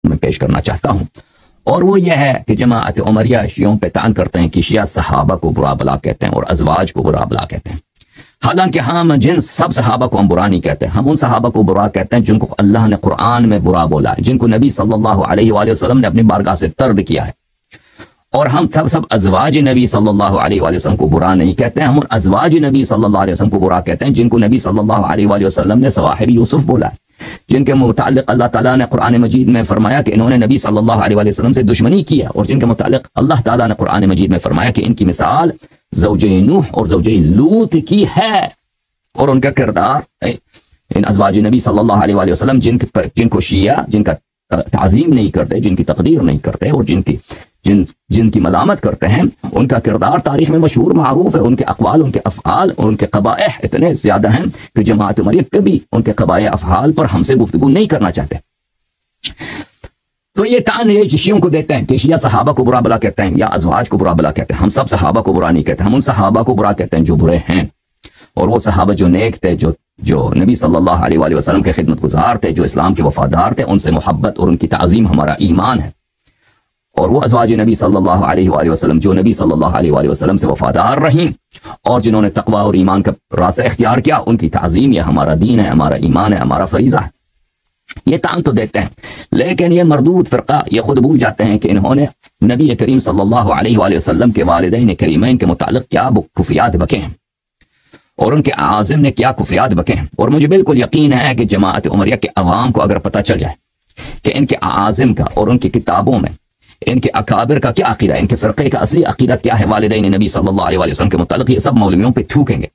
میں پیش کرنا چاہتا ہوں، اور وہ یہ ہے کہ جماعت عمریہ شیعوں پہ طعن کرتے ہیں کہ شیعہ صحابہ کو برا بلا کہتے ہیں اور ازواج کو برا بلا کہتے ہیں، حالانکہ ہم جن سب صحابہ کو ہم برا نہیں کہتے، ہم ان صحابہ کو برا کہتے ہیں جن کو اللہ نے قرآن میں برا بولا ہے، جن کو نبی صلی اللہ علیہ وآلہ وسلم نے اپنی بارگاہ سے طرد کیا ہے، اور ہم سب ازواج نبی صلی اللہ علیہ وآلہ وسلم کو برا نہیں کہتے ہیں، ہم ازواج نبی صلی اللہ علیہ وسلم کو برا کہتے ہیں جن کو نبی صلی اللہ علیہ وآلہ وسلم نے سواحب یوسف بولا ہے، جن کے متعلق اللہ تعالیٰ نے قرآن مجید میں فرمایا کہ انہوں نے نبی صلی اللہ علیہ وآلہ وسلم سے دشمنی کی ہے، اور جن کے متعلق اللہ تعالیٰ نے قرآن مجید میں فرمایا کہ ان کی مثال زوجہ نوح اور زوجہ لوط کی ہے، اور ان کا کردار ان ازواج نبی صلی اللہ علیہ وآلہ وسلم جن کو شیعہ جن کا تعظیم نہیں کرتے، جن کی تقدیر نہیں کرتے، اور جن کی ملامت کرتے ہیں، ان کا کردار تاریخ میں مشہور معروف ہے، ان کے اقوال، ان کے افعال اور ان کے قبائح اتنے زیادہ ہیں کہ جماعت عمریہ کبھی ان کے قبائح افعال پر ہم سے گفتگو نہیں کرنا چاہتے۔ تو یہ طعن یہ شیعوں کو دیتے ہیں کہ شیعہ صحابہ کو برا بلا کہتے ہیں یا ازواج کو برا بلا کہتے ہیں، ہم سب صحابہ کو برا نہیں کہتے، ہم ان صحابہ کو برا کہتے ہیں جو برے ہیں، اور وہ صحابہ جو نیک تھے، جو نبی صلی اللہ علیہ وآلہ وسلم کے خدمت گزار تھے، جو اسلام کے وفادار تھے، ان سے محبت اور ان کی تعظیم ہمارا ایمان ہے، اور وہ ازواج نبی صلی اللہ علیہ وآلہ وسلم جو نبی صلی اللہ علیہ وآلہ وسلم سے وفادار رہیں اور جنہوں نے تقوی اور ایمان کا راستہ اختیار کیا، ان کی تعظیم یہ ہمارا دین ہے، ہمارا ایمان ہے، ہمارا فریضہ ہے۔ یہ طعن تو دیتے ہیں، لیکن یہ مردود فرقہ یہ خود بھول جاتے ہیں کہ انہوں نے نبی کریم صلی اللہ علیہ وآلہ وسلم کے والدین کریمین کے متعلق کیا کفریات بکے ہیں، اور ان کے اعاظم نے کیا کفریات بکے ہیں، اور مجھے بالکل یقین ہے کہ جماعت عمریہ کے عوام کو اگر پتہ چل جائے کہ ان کے اعاظم کا اور ان کی کتابوں میں ان کے اکابر کا کیا عقیدہ ہے، ان کے فرقے کا اصلی عقیدہ کیا ہے والدین نبی صلی اللہ علیہ وآلہ وسلم کے متعلق، یہ سب مولویوں پہ تھوکیں گے،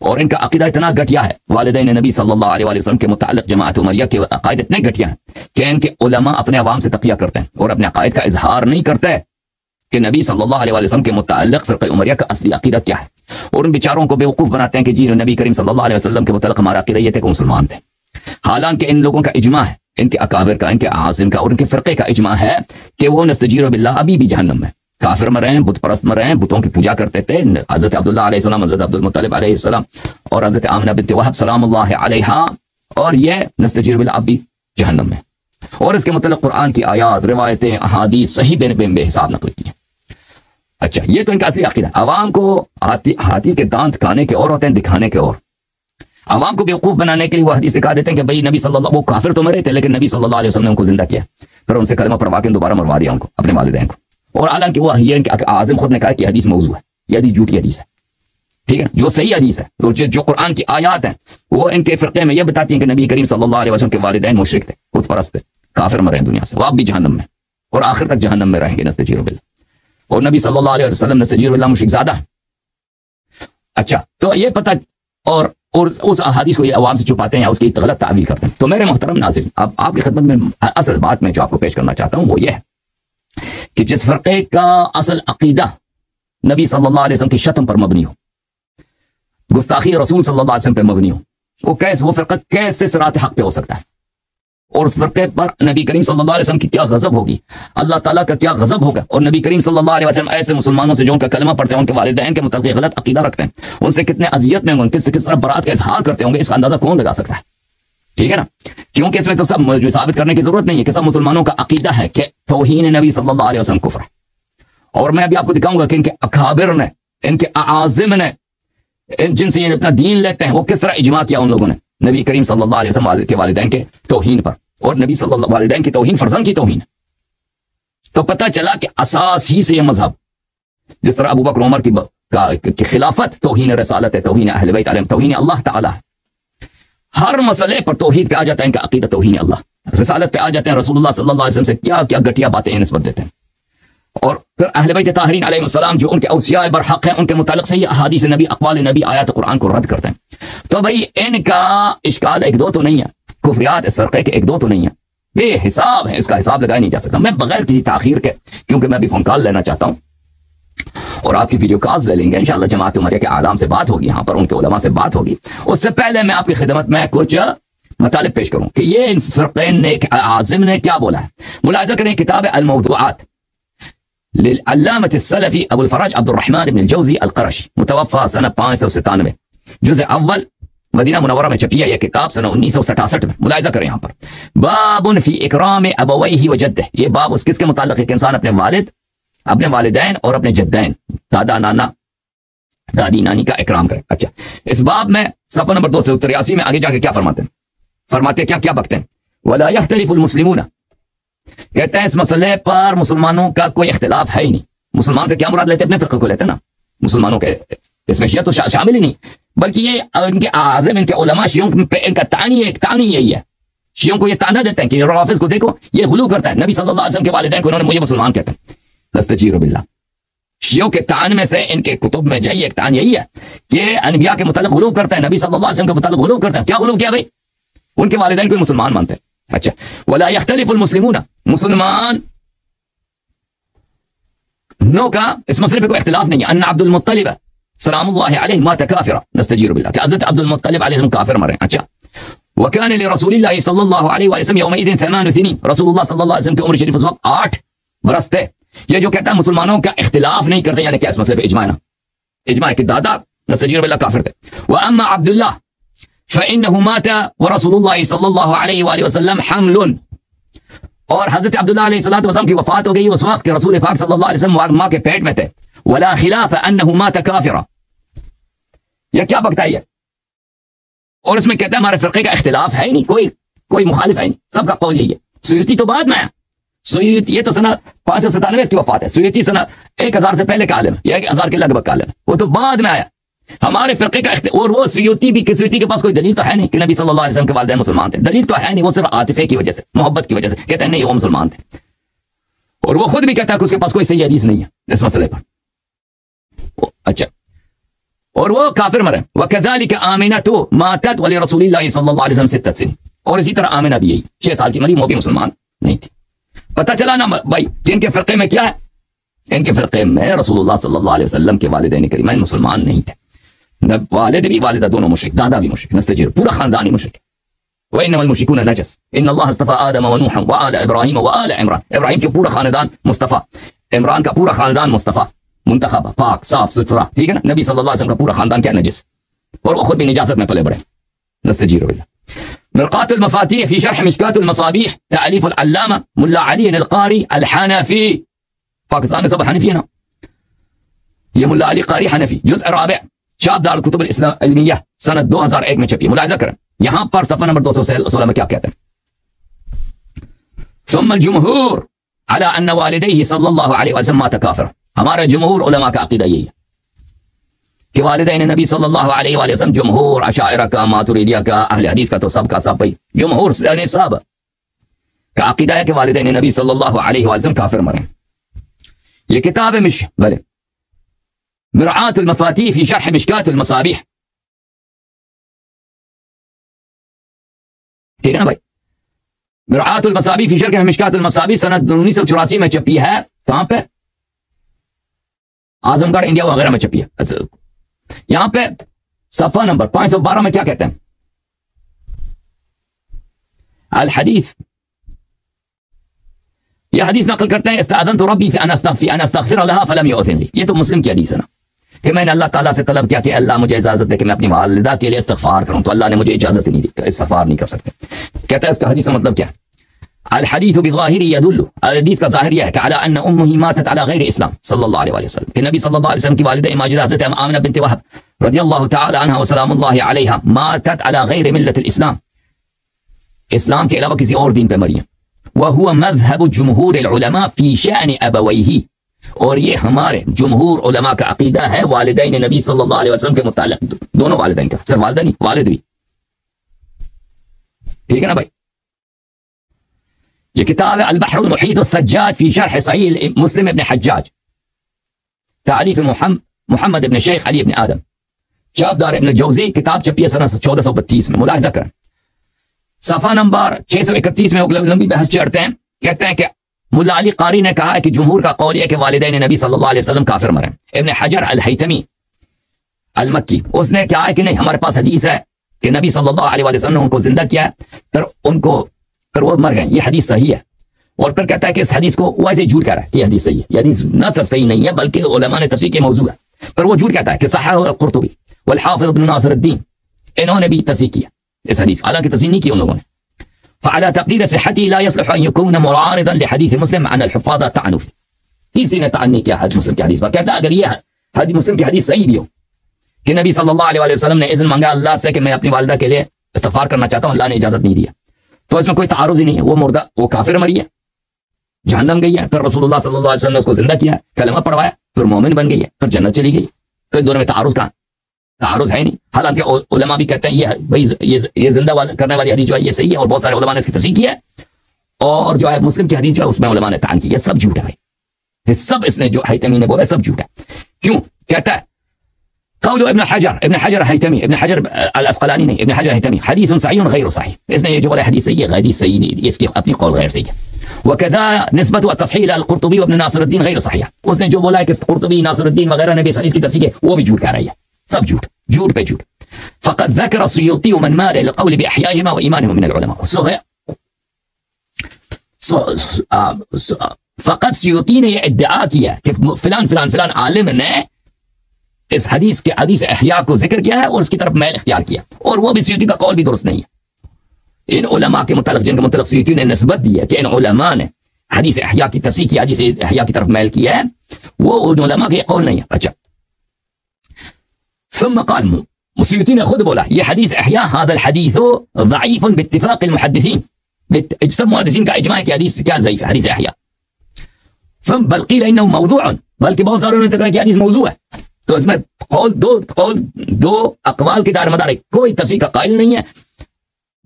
اور ان کا عقیدہ اتنا گھٹیا ہے والدین نبی صلی اللہ علیہ وآلہ وسلم کے متعلق، جماعت عمریہ کے عقائد اتنے گھٹیا ہیں کہ ان کے علماء اپنے عوام سے تقیہ کرتے ہیں اور اپنے عقائد کا اظہار نہیں کرتے کہ نبی صلی اللہ علیہ وآلہ وسلم کے متعلق فرقہ عمریہ کا اصلی عقیدہ کیا ہے، اور ان بیچاروں کو بیوقوف بناتے ہیں کہ جی نبی کریم صلی اللہ علیہ وسلم کے متعلق ہمارا عقیدہ یہ تھے کہ مسلمان تھے، حالانکہ ان لوگوں کا اجماع ہے، ان کے اکابر کا، ان کے اعاظم کا اور ان کے فرقے کا اجماع ہے کہ وہ نستجیر باللہ ابھی بھی جہنم میں، کافر مر رہے ہیں، بت پرست مر رہے ہیں، بتوں کی پوجا کرتے تھے، حضرت عبداللہ علیہ السلام، حضرت عبد المطلب علیہ السلام اور حضرت آمنہ بنت وہب سلام اللہ علیہا، اور یہ نستجیر باللہ ابھی جہنم میں، اور اس کے متعلق قرآن کی آیات، روایتیں، احادیث صحیح بے حساب نقل کی ہیں۔ اچھا، یہ تو ان کا اصلی عقیدہ، عوام کو ہاتھی کے دانت کھانے کے اور ہوتے ہیں، دکھانے کے اور، عوام کو بیوقوف بنانے کے لیے وہ حدیث دکھا دیتے ہیں کہ بھئی نبی صلی اللہ، وہ کافر تو مرے تھے لیکن نبی صلی اللہ علیہ وسلم نے ان کو زندہ کیا، پھر ان سے کلمہ پڑھوا کے دوبارہ مروا دیا ان کو، اپنے والدین کو، اور حالانکہ وہ یہ ان کے اعظم خود نے کہا کہ حدیث موضوع ہے، یہ حدیث جھوٹی حدیث ہے، ٹھیک ہے، جو صحیح حدیث ہے، جو قرآن کی آیات ہیں وہ ان کے فرقے میں یہ بتاتی ہیں کہ نبی کریم صلی اللہ علیہ وسلم کے والدین مشرک تھے، بت پرست تھے، کافر مرے ہیں دنیا سے، وہ اب بھی جہنم میں اور آخر تک جہنم میں رہیں گے نستجیر باللہ، اور نبی صلی اللہ علیہ وسلم نستجیر باللہ مشرک زیادہ ہے۔ اچھا، تو یہ پتہ اور اس احادیث کو یہ عوام سے چھپاتے ہیں یا اس کی غلط تعویل کرتے ہیں۔ تو میرے محترم ناظرین، اب آپ کی خدمت میں اصل بات میں جو آپ کو پیش کرنا چاہتا ہوں وہ یہ ہے کہ جس فرقے کا اصل عقیدہ نبی صلی اللہ علیہ وسلم کی شتم پر مبنی ہو، گستاخی رسول صلی اللہ علیہ وسلم پہ مبنی ہو، وہ فرقہ کیسے صراط حق پہ ہو سکتا ہے، اور اس فرقے پر نبی کریم صلی اللہ علیہ وسلم کی کیا غضب ہوگی، اللہ تعالیٰ کا کیا غضب ہوگا، اور نبی کریم صلی اللہ علیہ وسلم ایسے مسلمانوں سے جو ان کا کلمہ پڑھتے ہیں، ان کے والدین کے متعلق غلط عقیدہ رکھتے ہیں، ان سے کتنے اذیت میں ہوں گے، کس طرح برات کا اظہار کرتے ہوں گے، اس کا اندازہ کون لگا سکتا ہے، ٹھیک ہے نا، کیونکہ اس میں تو سب ثابت کرنے کی ضرورت نہیں ہے کہ سب مسلمانوں کا عقیدہ ہے کہ توہین نبی صلی اللہ علیہ وسلم کفر ہے، اور میں ابھی آپ کو دکھاؤں گا کہ ان کے اکابر نے، ان کے اعاظم نے، جن سے یہ اپنا دین لیتے ہیں، وہ کس طرح اجماع کیا ان لوگوں نے نبی کریم صلی اللہ علیہ وسلم کے والدین کے توہین پر، اور نبی صلی اللہ والدین کی توہین فرزند کی توہین۔ تو پتہ چلا کہ اساس ہی سے یہ مذہب، جس طرح ابو بکر عمر کی خلافت توہین رسالت ہے، توہین اہل بیت علیہم، توہین اللہ تعالی ہے، ہر مسئلے پر توحید پہ آ جاتا ہے ان کا عقیدہ توہین اللہ، رسالت پہ آ جاتے ہیں، رسول اللہ صلی اللہ علیہ وسلم سے کیا کیا گھٹیا باتیں نسبت دیتے ہیں، اور پھر اہل بیت طاہرین علیہ السلام جو ان کے اوصیاء برحق ہیں، ان کے متعلق صحیح احادیث نبی، اقوال نبی، آیات قرآن کو رد کرتے ہیں۔ تو بھائی ان کا اشکال ایک دو تو نہیں ہے، کفریات اس فرقے کے ایک دو تو نہیں ہے، بے حساب ہے، اس کا حساب لگایا نہیں جا سکتا۔ میں بغیر کسی تاخیر کے، کیونکہ میں ابھی فون کال لینا چاہتا ہوں اور آپ کی ویڈیو کالز لے لیں گے انشاءاللہ، جماعت عمریہ کے اعلام سے بات ہوگی، یہاں پر ان کے علماء سے بات ہوگی، اس سے پہلے میں آپ کی خدمت میں کچھ مطالب پیش کروں کہ یہ ان فرقین نے، عازم نے کیا بولا ہے۔ ملاحظہ کریں کتاب الموضوعات للعلامة السلفی ابو الفرج عبد الرحمن بن الجوزی القرشی، متوفى سنہ 597، جزء اول مدینہ منورہ میں چھپی ہے یہ کتاب سنہ 1967 میں. ملاحظہ کریں یہاں پر باب فی اکرام ابویہ و جدہ. یہ باب اس کس کے متعلق ہے کہ انسان اپنے والد، اپنے والدین اور اپنے جدین، دادا نانا دادی نانی کا اکرام کرے. اچھا، اس باب میں صفحہ نمبر 283 میں آگے جا کے کیا فرماتے ہیں؟ فرماتے کیا بکتے ہیں؟ ولا يختلف المسلمون. کہتے ہیں اس مسئلے پر مسلمانوں کا کوئی اختلاف ہے ہی نہیں. مسلمان سے کیا مراد لیتے ہیں؟ اپنے فرقے کو لیتے ہیں نا. مسلمانوں کے اس میں شیعہ تو شامل ہی نہیں، بلکہ یہ ان کے اعظم، ان کے علماء، شیعوں پہ ان کا تانی یہی ہے. شیعوں کو یہ تانا دیتے ہیں کہ رافض کو دیکھو یہ غلو کرتا ہے، نبی صلی اللہ علیہ وسلم کے والدین کو انہوں نے مجھے مسلمان کہتے ہیں. نستجیر باللہ. شیعوں کے تان میں سے ان کے کتب میں جائیے ایک تان یہی ہے کہ انبیاء کے متعلق غلو کرتا ہے، نبی صلی اللہ علیہ وسلم کے متعلق غلو کرتا ہے. کیا غلو کیا بھائی؟ ان کے والدین کو مسلمان مانتے ہیں. اچھا، ولا يختلف المسلمون. مسلمان نو کا اس مسئلے پہ کوئی اختلاف نہیں ہے. ان عبد المطلب سلام اللہ علیہ مات کافرا. نستجیر باللہ کہ حضرت عبد المطلب علیہ السلام کافر مرے. اچھا، وكان لرسول الله صلی اللہ علیہ وسلم یومئذ 8 سنین. رسول اللہ صلی اللہ علیہ وسلم کی عمر شریف اس وقت 8 برس تھے. یہ جو کہتا ہے مسلمانوں کا اختلاف نہیں کرتے، یعنی کیا اس مسئلے پہ اجماع نا، اجماع کہ دادا نستجیر باللہ کافر تھے. واما عبد اللہ فانه مات ورسول اللہ صلی اللہ علیہ وآلہ وسلم حمل. اور حضرت عبداللہ علیہ الصلوۃ والسلام کی وفات ہو گئی اس وقت کہ رسول پاک صلی اللہ علیہ وسلم ماں کے پیٹ میں تھے. ولا خلاف انه مات کافرا. یہ کیا بکتا ہے یہ؟ اور اس میں کہتا ہے ہمارے فرقے کا اختلاف ہے ہی نہیں، کوئی مخالف ہے نہیں، سب کا قول یہی ہے. سیوطی تو بعد میں آیا. سیوطی یہ تو سنہ 597 اس کی وفات ہے. سیوطی سنہ 1000 سے پہلے کا عالم ہے، یا 1000 کے لگ بھگ کا عالم ہے، وہ تو بعد میں آیا. ہمارے فرقے کا اور وہ سیوطی کے پاس کوئی دلیل تو ہے نہیں کہ نبی صلی اللہ علیہ وسلم کے والدین مسلمان تھے. دلیل تو ہے نہیں، وہ صرف عاطفے کی وجہ سے، محبت کی وجہ سے کہتے ہیں نہیں وہ مسلمان تھے. اور وہ خود بھی کہتا ہے کہ اس کے پاس کوئی صحیح حدیث نہیں ہے اس مسئلے پر. اچھا، اور وہ کافر مرے. وَكَذَلِكَ آمِنَةُ مَاتَتْ وَلِرَسُولِ اللَّهِ صلی اللہ علیہ وسلم 6 سنین. اور اسی طرح آمنہ بھی یہی 6 سال کی مری، وہ بھی مسلمان نہیں تھی. پتہ چلا نا بھائی کہ ان کے فرقے میں کیا ہے؟ ان کے فرقے میں رسول اللہ صلی اللہ علیہ وسلم کے والدین کریمین مسلمان نہیں تھے. والد بھی والدہ دونوں مشرک، دادا بھی مشرک. نستجیر پورا خاندان ہی مشرک. وَإِنَّمَا الْمُشْرِكُونَ نَجَسٌ إِنَّ اللَّهَ اصْطَفَىٰ آدَمَ وَنُوحًا وَآلَ إِبْرَاهِيمَ وَآلَ عِمْرَانَ. ابراہیم کے پورا خاندان مصطفیٰ، عمران کا پورا خاندان مصطفیٰ، منتخب، پاک، صاف ستھرا. ٹھیک ہے نا. نبی صلی اللہ علیہ وسلم کا پورا خاندان کیا نجس، اور وہ خود بھی نجاست میں پلے بڑے. نستجیر باللہ. مرقات المفاتيح في شرح مشكات المصابيح تأليف العلامة ملا علي القاري الحنفي. پاکستان میں سب حنفی ہے نا. یہ ملا علی قاری حنفی، جزء رابع، شاب دار الکتب الاسلام علمیہ، سنہ 2001 میں چھپی. ملاحظہ کریں یہاں پر صفحہ نمبر 216 میں کیا کہتے ہیں؟ ثم الجمهور على ان والديه صلی اللہ علیہ وسلم مات کافر. ہمارے جمہور علماء کا عقیدہ یہی ہے کہ والدین نبی صلی اللہ علیہ وآلہ وسلم، جمہور اشاعرہ کا، ماتریدیہ کا، اہل حدیث کا، تو سب کا سب بھائی جمہور یعنی سب کا عقیدہ ہے کہ والدین نبی صلی اللہ علیہ وآلہ وسلم کافر مرے. یہ کتاب بلے مرعات المفاتیح فی شرح مشکات المصابیح. ٹھیک ہے نا بھائی. مرعات المصابیح فی شرح مشکات المصابیح سنہ 1984 میں چھپی ہے. کہاں پہ؟ اعظم گڑھ انڈیا وغیرہ میں چھپی ہے. یہاں پہ صفحہ نمبر 512 میں کیا کہتے ہیں؟ الحدیث، یہ حدیث نقل کرتے ہیں استاذنت ربی فی ان استغفر لها فلم یؤذن لی. یہ تو مسلم کی حدیث ہے نا کہ میں نے اللہ تعالیٰ سے طلب کیا کہ اللہ مجھے اجازت دے کہ میں اپنی والدہ کے لیے استغفار کروں، تو اللہ نے مجھے اجازت نہیں دی، استغفار نہیں کر سکتے. کہتا ہے اس کا حدیث کا مطلب کیا ہے؟ الحدیث بظاہر يدل، حدیث کا ظاہر یہ ہے کہ علی ان امه ماتت على غیر اسلام صلی اللہ علیہ وسلم، کہ نبی صلی اللہ علیہ وسلم کی والدہ ماجدہ حضرت آمنہ بنت وہب رضی اللہ تعالی عنہا وسلام اللہ علیہا ماتت على غیر ملت الاسلام، اسلام کے علاوہ کسی اور دین پہ مری ہیں. وهو مذهب جمہور العلماء فی شأن ابویہ، اور یہ ہمارے جمہور علماء کا عقیدہ ہے والدین نبی صلی اللہ علیہ وسلم کے متعلق، دونوں والدین کا، صرف والدہ نہیں، والد بھی. ٹھیک ہے نا بھائی. یہ کتاب ہے البحر المحیط الثجاج فی شرح صحیح مسلم ابن حجاج، تالیف محمد ابن شیخ علی ابن آدم، چاپ دار ابن جوزی. کتاب چھپی ہے سنہ 1432 میں. ملاحظہ کریں صفحہ نمبر 631 میں لمبی بحث چڑھتے ہیں. کہتے ہیں کہ ملا علی قاری نے کہا ہے کہ جمہور کا قول یہ کہ والدین نبی صلی اللہ علیہ وسلم کافر مرے. ابن حجر الہیتمی المکی اس نے کہا ہے کہ نہیں، ہمارے پاس حدیث ہے کہ نبی صلی اللہ علیہ وسلم نے ان کو زندہ کیا پھر وہ مر گئے. یہ حدیث صحیح ہے. اور پھر کہتا ہے کہ اس حدیث کو وہ ایسے جھوٹ کہہ رہا ہے کہ یہ حدیث صحیح ہے. یہ حدیث نہ صرف صحیح نہیں ہے بلکہ علماء نے تصحیح کے موضوع ہے، پر وہ جھوٹ کہتا ہے کہ صححہ القرطبی والحافظ ابن ناصر الدین انہوں نے بھی تصحیح کیا اس حدیث، حالانکہ تصحیح نہیں کی ان لوگوں نے. فعلى تقدير صحته لا يصلح ان يكون معارضا لحديث مسلم عن الحفاظ طعن فيه. کسی نے طعن نہیں کیا حدیث مسلم کی حدیث پر. کہتا اگر یہ حدیث مسلم کی حدیث صحیح بھی ہو کہ نبی صلی اللہ علیہ وسلم نے اذن مانگا اللہ سے کہ میں اپنی والدہ کے لیے استغفار کرنا چاہتا ہوں، اللہ نے اجازت نہیں دیا، تو اس میں کوئی تعارض ہی نہیں ہے. وہ مردہ، وہ کافر مری ہے، جہنم گئی ہے، پھر رسول اللہ صلی اللہ علیہ وسلم نے اس کو زندہ کیا، کلمہ پڑھوایا، پھر مومن بن گئی ہے، پھر جنت چلی گئی. تو دونوں میں تعارض کہاں؟ تعارض ہے نہیں. حالانکہ علماء بھی کہتے ہیں یہ زندہ کرنے والی حدیث جو ہے یہ صحیح ہے، اور بہت سارے علماء نے اس کی تصحیح کی ہے، اور جو ہے مسلم کی حدیث جو ہے اس میں علماء نے طعن کی. یہ سب جھوٹ ہے، یہ سب اس نے جو حیتمی نے بولا سب جھوٹ ہے. کیوں؟ کہتا ہے قول ابن حجر حیتمی، ابن حجر الاسقلانی نہیں، ابن حجر حیتمی، حدیث صحیح غیر صحیح. اس نے یہ جو بولا حدیث صحیح ہے، حدیث صحیح نہیں، اس کی اپنی قول غیر صحیح ہے. وكذا نسبة التصحيح الى القرطبي وابن ناصر الدين غیر صحیح. اس نے جو بولا ہے کہ قرطبی، ناصر الدین وغیرہ نے بھی اس حدیث کی تصحیح کی، وہ بھی جھوٹ کہہ رہی ہے. سب جھوٹ، جھوٹ پہ جھوٹ. فقد ذكر السيوطي من مال للقول باحيائهما وايمانهم من العلماء. فقط سیوطی نے یہ ادعا کیا کہ فلان فلان فلان عالم نے اس حدیث کے حدیث احیاء کو ذکر کیا ہے اور اس کی طرف میل اختیار کیا، اور وہ بھی سیوطی کا قول بھی درست نہیں ہے. ان علماء کے متعلق جن کے متعلق سیوطی نے نسبت دی ہے کہ ان علماء نے حدیث احیاء کی تصحیح کی، حدیث احیاء کی طرف میل کیا ہے، وہ ان علماء کے قول نہیں ہے. اچھا، ثم قال، سیوطی نے خود بولا یہ حدیث احیاء هذا الحديث ضعيف باتفاق المحدثين. اجتماع محدثین کا اجماع ہے کہ حدیث کیا ضعیف ہے، حدیث احیاء. بل قیل انه موضوع، بلکہ بہت ساروں نے کہا کہ حدیث موضوع ہے. تو اس میں دو اقوال کی دار مدار ہے، کوئی تصحیح کا قائل نہیں ہے.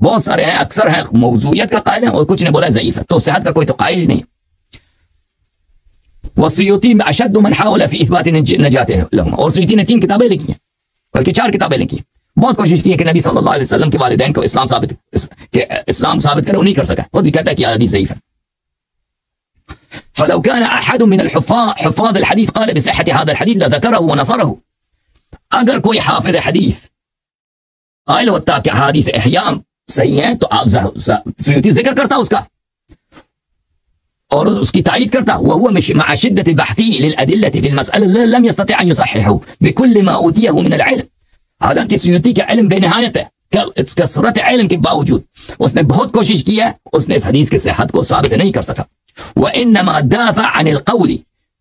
بہت سارے ہیں، اکثر ہیں موضوعیت کا قائل ہیں، اور کچھ نے بولا ضعیف ہے، تو صحت کا کوئی تو قائل نہیں. والسیوطی اشد من حاول في اثبات نجاته لهم. اور سیوطی نے 3 کتابیں لکھی ہیں، بلکہ 4 کتابیں لکھی ہیں. بہت کوشش کی ہے کہ نبی صلی اللہ علیہ وسلم کے والدین کو اسلام ثابت کرے، وہ نہیں کر سکا. خود بھی کہتا ہے کہ یہ حدیث ضعیف ہے. فلو كان احد من حفاظ الحديث قال بصحة هذا الحديث لذكره ونصره. اگر کوئی حافظ حدیث قائل ہوتا کہ حدیث احیاء صحیح ہے تو آپ سیوطی ذکر کرتا اس کا اور اس کی تائید کرتا. وهو مع شدة البحث للأدلة في المسألة لم يستطع أن يصححه بكل ما أوتيه من العلم. حالانکہ سیوطی کا علم بے نہایت ہے، کثرت علم کے باوجود اس نے بہت کوشش کی ہے، اس نے اس حدیث کی صحت کو ثابت نہیں کر سکا. وإنما دافع عن القول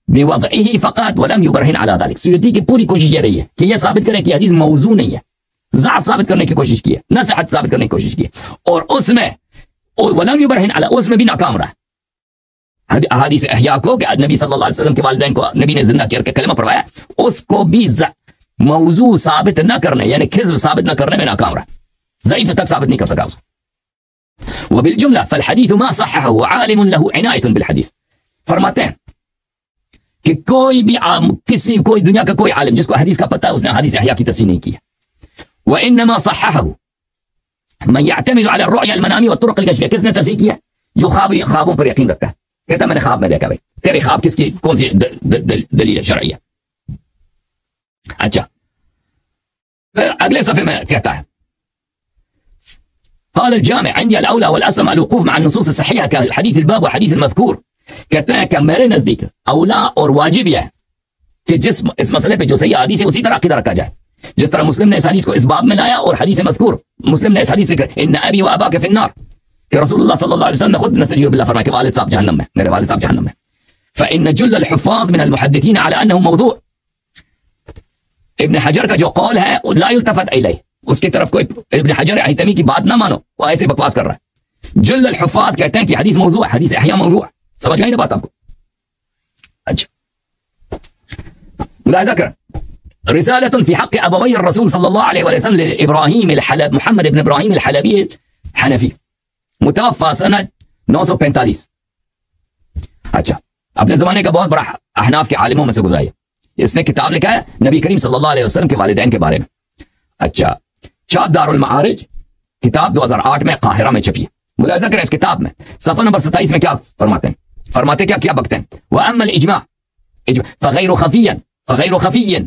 بوضعه فقط ولم يبرهن على ذلك. سیوطی کی پوری کوشش یہ رہی ہے کہ یہ ثابت کریں کہ حدیث موضوع نہیں ہے، ضعف ثابت کرنے کی کوشش کی ہے، نہ صحت ثابت کرنے کی کوشش کی ہے، اور اس میں ولم يبرهن على، اس میں بھی ناکام رہا. حدیث احیاء کو کہ نبی صلی اللہ علیہ وسلم کے والدین کو نبی نے زندہ کر کے کلمہ پڑھوایا، اس کو بھی موضوع ثابت نہ کرنے، یعنی کذب ثابت نہ کرنے میں ناکام رہا، ضعیف تک ثابت نہیں کر سکا اس کو. وبالجملہ فالحدیث ما صححه وعالم له عنایۃ بالحدیث. فرماتے ہیں کہ کوئی بھی کوئی دنیا کا کوئی عالم جس کو حدیث کا پتہ ہے، اس نے حدیث احیاء کی تصحیح نہیں کی ہے. وانما صححه من يعتمد على الرؤيا المنامي والطرق الكشفيه. کس نے تصحیح کیا؟ جو خوابوں پر یقین رکھتا ہے، کہتا میں نے خواب میں دیکھا. بھائی تیرے خواب کس کی کون سی دلیل شرعی ہے؟ اچھا، پھر اگلے صفحے میں کہتا ہے قال الجامع عندي الاولى والاسلم الوقوف مع النصوص الصحيحه كحديث الباب وحديث المذكور. کہتا ہے کہ میرے نزدیک اولا اور واجب یہ ہے کہ جس اس مسئلے پہ جو صحیح حدیث ہے اسی طرح عقیدہ رکھا جائے، جس طرح مسلم نے اس حدیث کو اس باب میں لایا اور حدیث مذکور مسلم نے اس حدیث ذکر ان ابي واباك في النار، کہ رسول اللہ صلی اللہ علیہ وسلم نے خود نستجیب باللہ فرمایا کہ والد صاحب جہنم میں، میرے والد صاحب جہنم میں. فان جل الحفاظ من المحدثين على انه موضوع. ابن حجر کا جو قول ہے لا يلتفت الیہ، اس کی طرف کوئی ابن حجر حیتمی کی بات نہ مانو، وہ ایسے بکواس کر رہا ہے. جل الحفاظ کہتے ہیں کہ حدیث موضوع ہے، حدیث احیاء موضوع ہے. سمجھ گئی نا بات آپ کو؟ اچھا، ملاحظہ کر. رسالة في حق ابوي الرسول صلی اللہ علیہ وسلم لابراہیم الحلب محمد ابن ابراہیم الحلبی الحنفی، متوفى سنہ 945. اچھا، اپنے زمانے کا بہت بڑا احناف کے عالموں میں سے گزرا ہے. اس نے کتاب لکھا ہے نبی کریم صلی اللہ علیہ وسلم کے والدین کے بارے میں. اچھا، چاپ دار المعارج کتاب 2008 میں قاہرہ میں چھپی ہے. ملاحظہ کریں اس کتاب میں صفحہ نمبر 27 میں کیا فرماتے ہیں، فرماتے کیا بکتے ہیں. وَأَمَّا الْإِجْمَاعُ فَغَيْرُ خَفِيٍّ.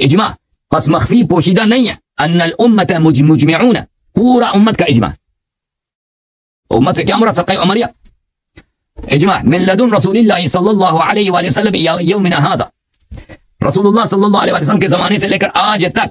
اجماع پس مخفی پوشیدہ نہیں ہے. ان الامت مجمعون، پورا امت کا اجماع. امت سے کیا مراد؟ فرقہ عمریہ. اجماع من لدن رسول اللہ صلی اللہ علیہ وآلہ وسلم یومنا هذا، رسول اللہ صلی اللہ علیہ وسلم کے زمانے سے لے کر آج تک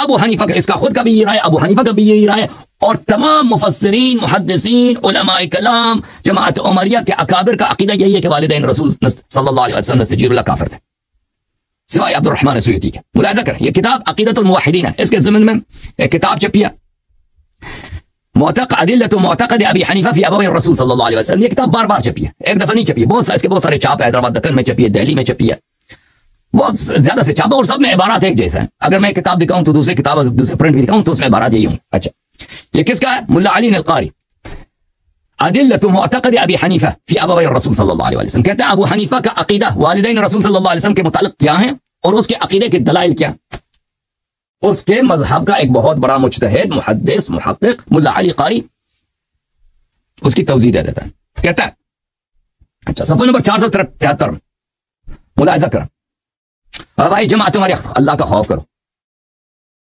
ابو حنیفہ کا، اس کا خود کا بھی یہ رائے، ابو حنیفہ کا بھی یہی رائے، اور تمام مفسرین، محدثین، علماء کلام، جماعت عمریہ کے اکابر کا عقیدہ یہی ہے کہ والدین رسول صلی اللہ علیہ وسلم نستجیب اللہ کافر تھے، سوائے عبد الرحمن سیوطی کے۔ ملاحظہ کریں، یہ کتاب عقیدۃ الموحدین ہے، اس کے ضمن میں ایک کتاب چھپی ہے معتقد معتقد ابی حنیفہ فی ابوی الرسول صلی اللہ علیہ وسلم، یہ کتاب بار بار چھپی ہے، ایک دفعہ نہیں چھپی ہے، اس کے بہت سارے چھاپ ہے، حیدرآباد دکن میں چھپی ہے، دہلی میں چھپی ہے، بہت زیادہ سے چھاپا، اور سب میں عبارات ایک جیسا ہیں۔ اگر میں کتاب دکھاؤں تو دوسری کتاب دوسرے پرنٹ بھی دکھاؤں تو اس میں عبارات یہی ہوں۔ اچھا، یہ کس کا ہے؟ ملا علی القاری، ادلۃ معتقد ابی حنیفہ فی ابوی الرسول صلی اللہ علیہ وسلم، کہتے ہیں ابو حنیفہ کا عقیدہ والدین رسول صلی اللہ علیہ وسلم کے متعلق کیا ہیں اور اس کے عقیدے کے دلائل کیا۔ اس کے مذہب کا ایک بہت بڑا مجتہد، محدث، محقق ملا علی قاری اس کی توضیح دے دیتا ہے، کہتا ہے اچھا صفحہ نمبر 473 میں ملاحظہ کریں، بھائی جماعت تمہاری اللہ کا خوف کرو،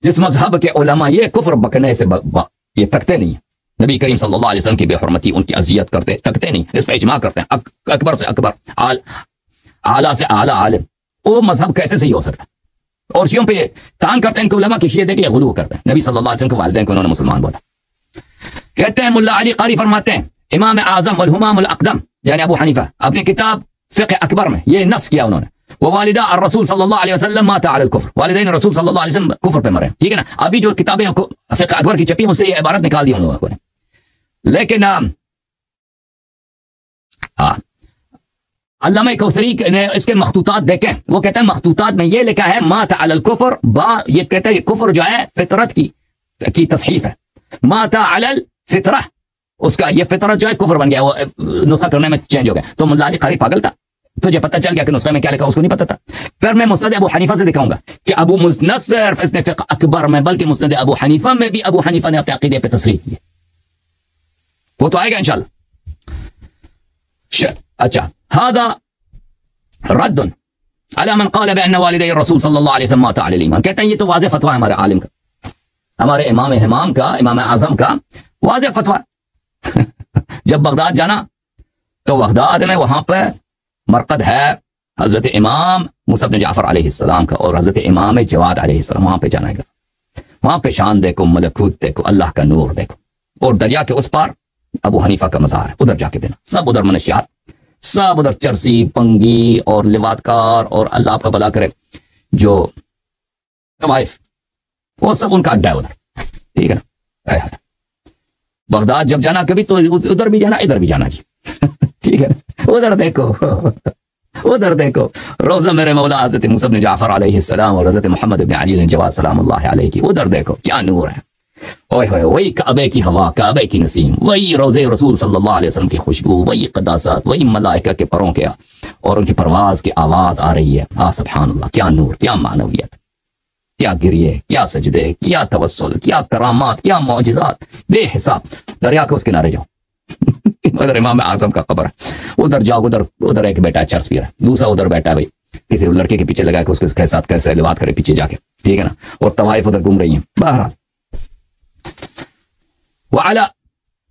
جس مذہب کے علماء یہ کفر بکنے سے یہ تکتے نہیں ہیں، نبی کریم صلی اللہ علیہ وسلم کی بے حرمتی، ان کی اذیت کرتے تکتے نہیں، اس پہ اجماع کرتے ہیں، اکبر سے اکبر، اعلیٰ سے اعلیٰ عالم، وہ مذہب کیسے صحیح ہو سکتا ہے؟ اور شیعوں پہ تان کرتے ہیں کہ علماء کی شیعہ دے کے غلو کرتے ہیں، نبی صلی اللہ علیہ وسلم کے والدین کو انہوں نے مسلمان بولا۔ کہتے ہیں ملا علی قاری فرماتے ہیں امام اعظم والہمام الاقدم یعنی ابو حنیفہ اپنی کتاب فقہ اکبر میں یہ نص کیا انہوں نے، ووالدہ الرسول صلی اللہ علیہ وسلم مات علی الکفر، والدین رسول صلی اللہ علیہ وسلم کفر پہ مرے، ٹھیک ہے نا۔ ابھی جو کتابیں فقہ اکبر کی چھپی اس سے یہ عبارت نکال دی ان لوگوں نے، لیکن علامہ کوثری نے اس کے مخطوطات دیکھیں، وہ کہتے ہیں مخطوطات میں یہ لکھا ہے مات علی الکفر، یہ کہتے ہیں کفر جو ہے فطرت کی تصحیف ہے، مات علی الفطرہ، اس کا یہ فطرت جو ہے کفر بن گیا، وہ نسخہ کرنے میں چینج ہو گیا۔ تو ملا علی قاری پاگل تھا، تجھے پتہ چل گیا کہ نسخے میں کیا لکھا، اس کو نہیں پتہ تھا۔ پھر میں مسند ابو حنیفہ سے دکھاؤں گا کہ ابو نہ صرف اس نے فقہ اکبر میں بلکہ مسند ابو حنیفہ میں بھی ابو حنیفہ نے اپنے عقیدے پہ تصریح کی، وہ تو آئے گا انشاءاللہ۔ اچھا، هذا رد على من قال بأن والدي الرسول صلی اللہ علیہ وسلم مات علی الایمان، کہتے ہیں یہ تو واضح فتویٰ ہے ہمارے عالم کا، ہمارے امام کا، امام اعظم کا واضح فتویٰ۔ جب بغداد جانا تو بغداد میں وہاں پہ مرقد ہے حضرت امام موسیٰ بن جعفر علیہ السلام کا اور حضرت امام جواد علیہ السلام، وہاں پہ جانا ہے، وہاں پہ شان دیکھو، ملکوت دیکھو، اللہ کا نور دیکھو، اور دریا کے اس پار ابو حنیفہ کا مزار ہے، ادھر جا کے دینا، سب ادھر منشیات، سب ادھر چرسی، پنگی اور لواطکار اور اللہ آپ کا بھلا کرے جو طوائف، وہ سب ان کا اڈا ہے ادھر، ٹھیک ہے نا۔ بغداد جب جانا کبھی تو ادھر بھی جانا، ادھر بھی جانا جی، ٹھیک ہے نا، ادھر دیکھو، ادھر دیکھو روزہ میرے مولا حضرت موسیٰ بن جعفر علیہ السلام اور حضرت محمد بن علی الجواد سلام اللہ علیہ کی، ادھر دیکھو کیا نور ہے، اوئے ہوئے، وہی کعبے کی ہوا، کعبے کی نسیم، وہی روزے رسول صلی اللہ علیہ وسلم کی خوشبو، وہی قداسات، وہی ملائکہ کے پروں کے اور ان کی پرواز کی آواز آ رہی ہے، سبحان اللہ، کیا نور، کیا معنویت، کیا گریے، کیا سجدے، کیا توسل، کیا کرامات، کیا معجزات بے حساب۔ دریا کے اس کنارے جاؤ، ادھر امام اعظم کا قبر ہے، ادھر جاؤ، ادھر ایک بیٹا ہے چرس پیر ہے، دوسرا ادھر بیٹا ہے بھائی کسی لڑکے کے پیچھے لگا کے اس کے ساتھ کیسے لبات کرے پیچھے جا کے، ٹھیک ہے نا، اور طوائف ادھر گھوم رہی ہیں۔ بہرحال وعلا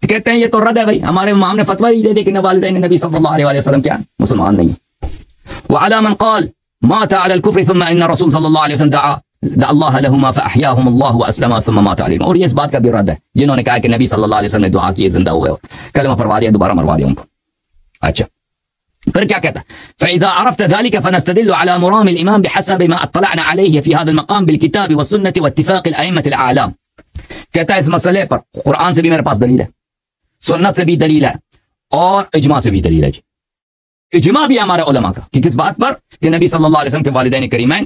کہتے ہیں یہ تو رد ہے بھائی، ہمارے امام نے فتویٰ دے دے کہ والدین نبی صلی اللہ علیہ وسلم کیا مسلمان نہیں۔ وعلى من قال مات على الكفر ثم ان الرسول صلی اللہ علیہ وسلم دعا اللہ لهما فاحیاهم الله واسلم ثم مات عليهم، اور یہ اس بات کا بھی رد ہے جنہوں نے کہا کہ نبی صلی اللہ علیہ وسلم نے دعا کی، زندہ ہوئے اور کلمہ پڑھوا دیا، دوبارہ مروا دیا ان کو۔ اچھا پھر کیا کہتا ہے؟ فاذا عرفت ذلك فنستدل على مرام الامام بحسب ما اطلعنا عليه في هذا المقام بالكتاب والسنه واتفاق الائمه الاعلام، کہتا ہے اس مسئلے پر قرآن سے بھی میرے پاس دلیل ہے، سنت سے بھی دلیل ہے، اور اجماع سے بھی دلیل ہے جی، اجماع بھی ہمارے علماء کا کہ کس بات پر، کہ نبی صلی اللہ علیہ وسلم کے والدین کریمین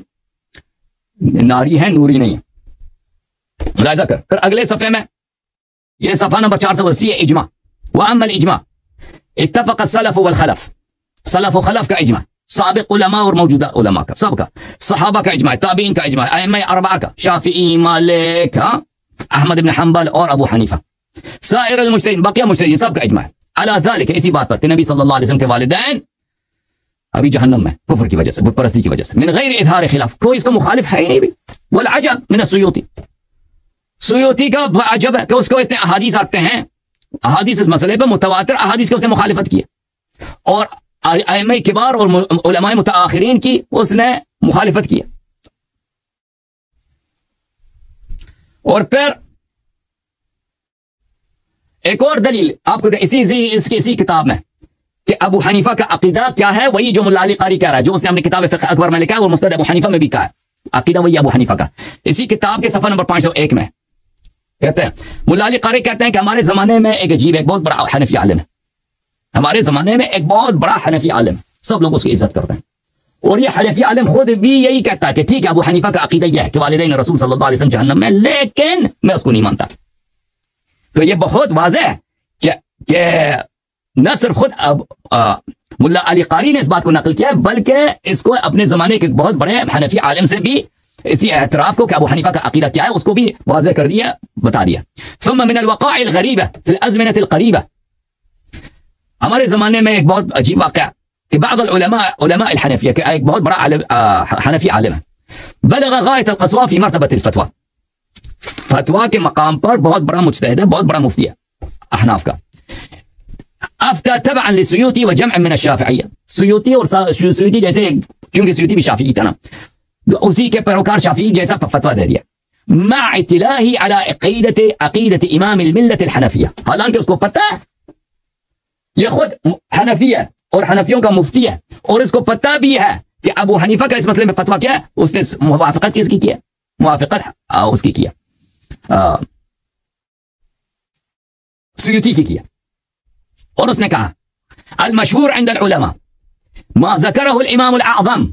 ناری ہیں، نوری نہیں ہے۔ ملاحظہ کر پھر اگلے صفحے میں، یہ صفحہ نمبر 480 ہے، اجماع۔ واما الاجماع اتفق السلف والخلف، سلف و خلف کا اجماع، سابق علماء اور موجودہ علماء کا، سب کا، صحابہ کا اجماع، تابعین کا اجماع، ائمہ اربعہ کا، شافعی، مالک، احمد بن حنبل اور ابو حنیفہ، سائر المجتہدین، بقیہ مجتہدین، سب کا اجماع ہے علی ذلک، اسی بات پر کہ نبی صلی اللہ علیہ وسلم کے والدین ابھی جہنم میں کفر کی وجہ سے، بت پرستی کی وجہ سے، من غیر اظہار خلاف، کوئی اس کا مخالف ہے ہی نہیں بھی۔ والعجب من السیوطی، سیوطی کا عجب ہے کہ اس کو اس نے احادیث آتے ہیں، احادیث اس مسئلے پہ متواتر احادیث کی اس نے مخالفت کی، اور ائمہ کبار اور علماء متاخرین کی اس نے مخالفت کی۔ اور پھر ایک اور دلیل آپ کو اسی کتاب میں کہ ابو حنیفہ کا عقیدہ کیا ہے، وہی جو ملا علی قاری کہہ رہا ہے، جو اس نے اپنی کتاب فقہ اکبر میں لکھا ہے، وہ مستند ابو حنیفہ میں بھی کہا ہے، عقیدہ وہی ابو حنیفہ کا۔ اسی کتاب کے صفحہ نمبر 501 میں کہتے ہیں، ملا علی قاری کہتے ہیں کہ ہمارے زمانے میں ایک بہت بڑا حنفی عالم ہے، ہمارے زمانے میں ایک بہت بڑا حنفی عالم، سب لوگ اس کی عزت کرتے ہیں، اور یہ حنفی عالم خود بھی یہی کہتا ہے کہ ٹھیک ہے ابو حنیفہ کا عقیدہ یہ ہے کہ والدین رسول صلی اللہ علیہ وسلم جہنم میں، لیکن میں اس کو نہیں مانتا۔ تو یہ بہت واضح ہے کہ نہ صرف خود ملا علی قاری نے اس بات کو نقل کیا ہے، بلکہ اس کو اپنے زمانے کے بہت بڑے حنفی عالم سے بھی اسی اعتراف کو کہ ابو حنیفہ کا عقیدہ کیا ہے اس کو بھی واضح کر دیا، بتا دیا۔ ثم من الوقائع الغریبہ فی الازمنة القریبہ، ہمارے زمانے میں ایک بہت عجیب واقعہ کہ بعض علماء الحنفیہ کہ ایک بہت بڑا حنفی عالم ہے، بلغ غایت القصوى فی مرتبۃ الفتویٰ، فتویٰ کے مقام پر بہت بڑا مجتہد ہے، بہت بڑا مفتی ہے احناف کا۔ افتى تبعا للسيوطي وجمع من الشافعیہ، سیوطی اور سیوطی جیسے، کیونکہ سیوطی بھی شافعی تھا نا، اسی کے پیروکار شافعی جیسا فتویٰ دے دیا، مع اطلاعه على عقیدت امام الملت الحنفیہ، حالانکہ اس کو پتہ ہے یہ خود حنفی ہے اور حنفیوں کا مفتی ہے، اور اس کو پتہ بھی ہے کہ ابو حنیفہ کا اس مسئلے میں فتویٰ کیا ہے، اس نے موافقت کس کی کیا، موافقت اس کی کیا، سیوطی کی کیا، اور اس نے کہا المشہور عند العلماء ما ذکرہ الامام الاعظم،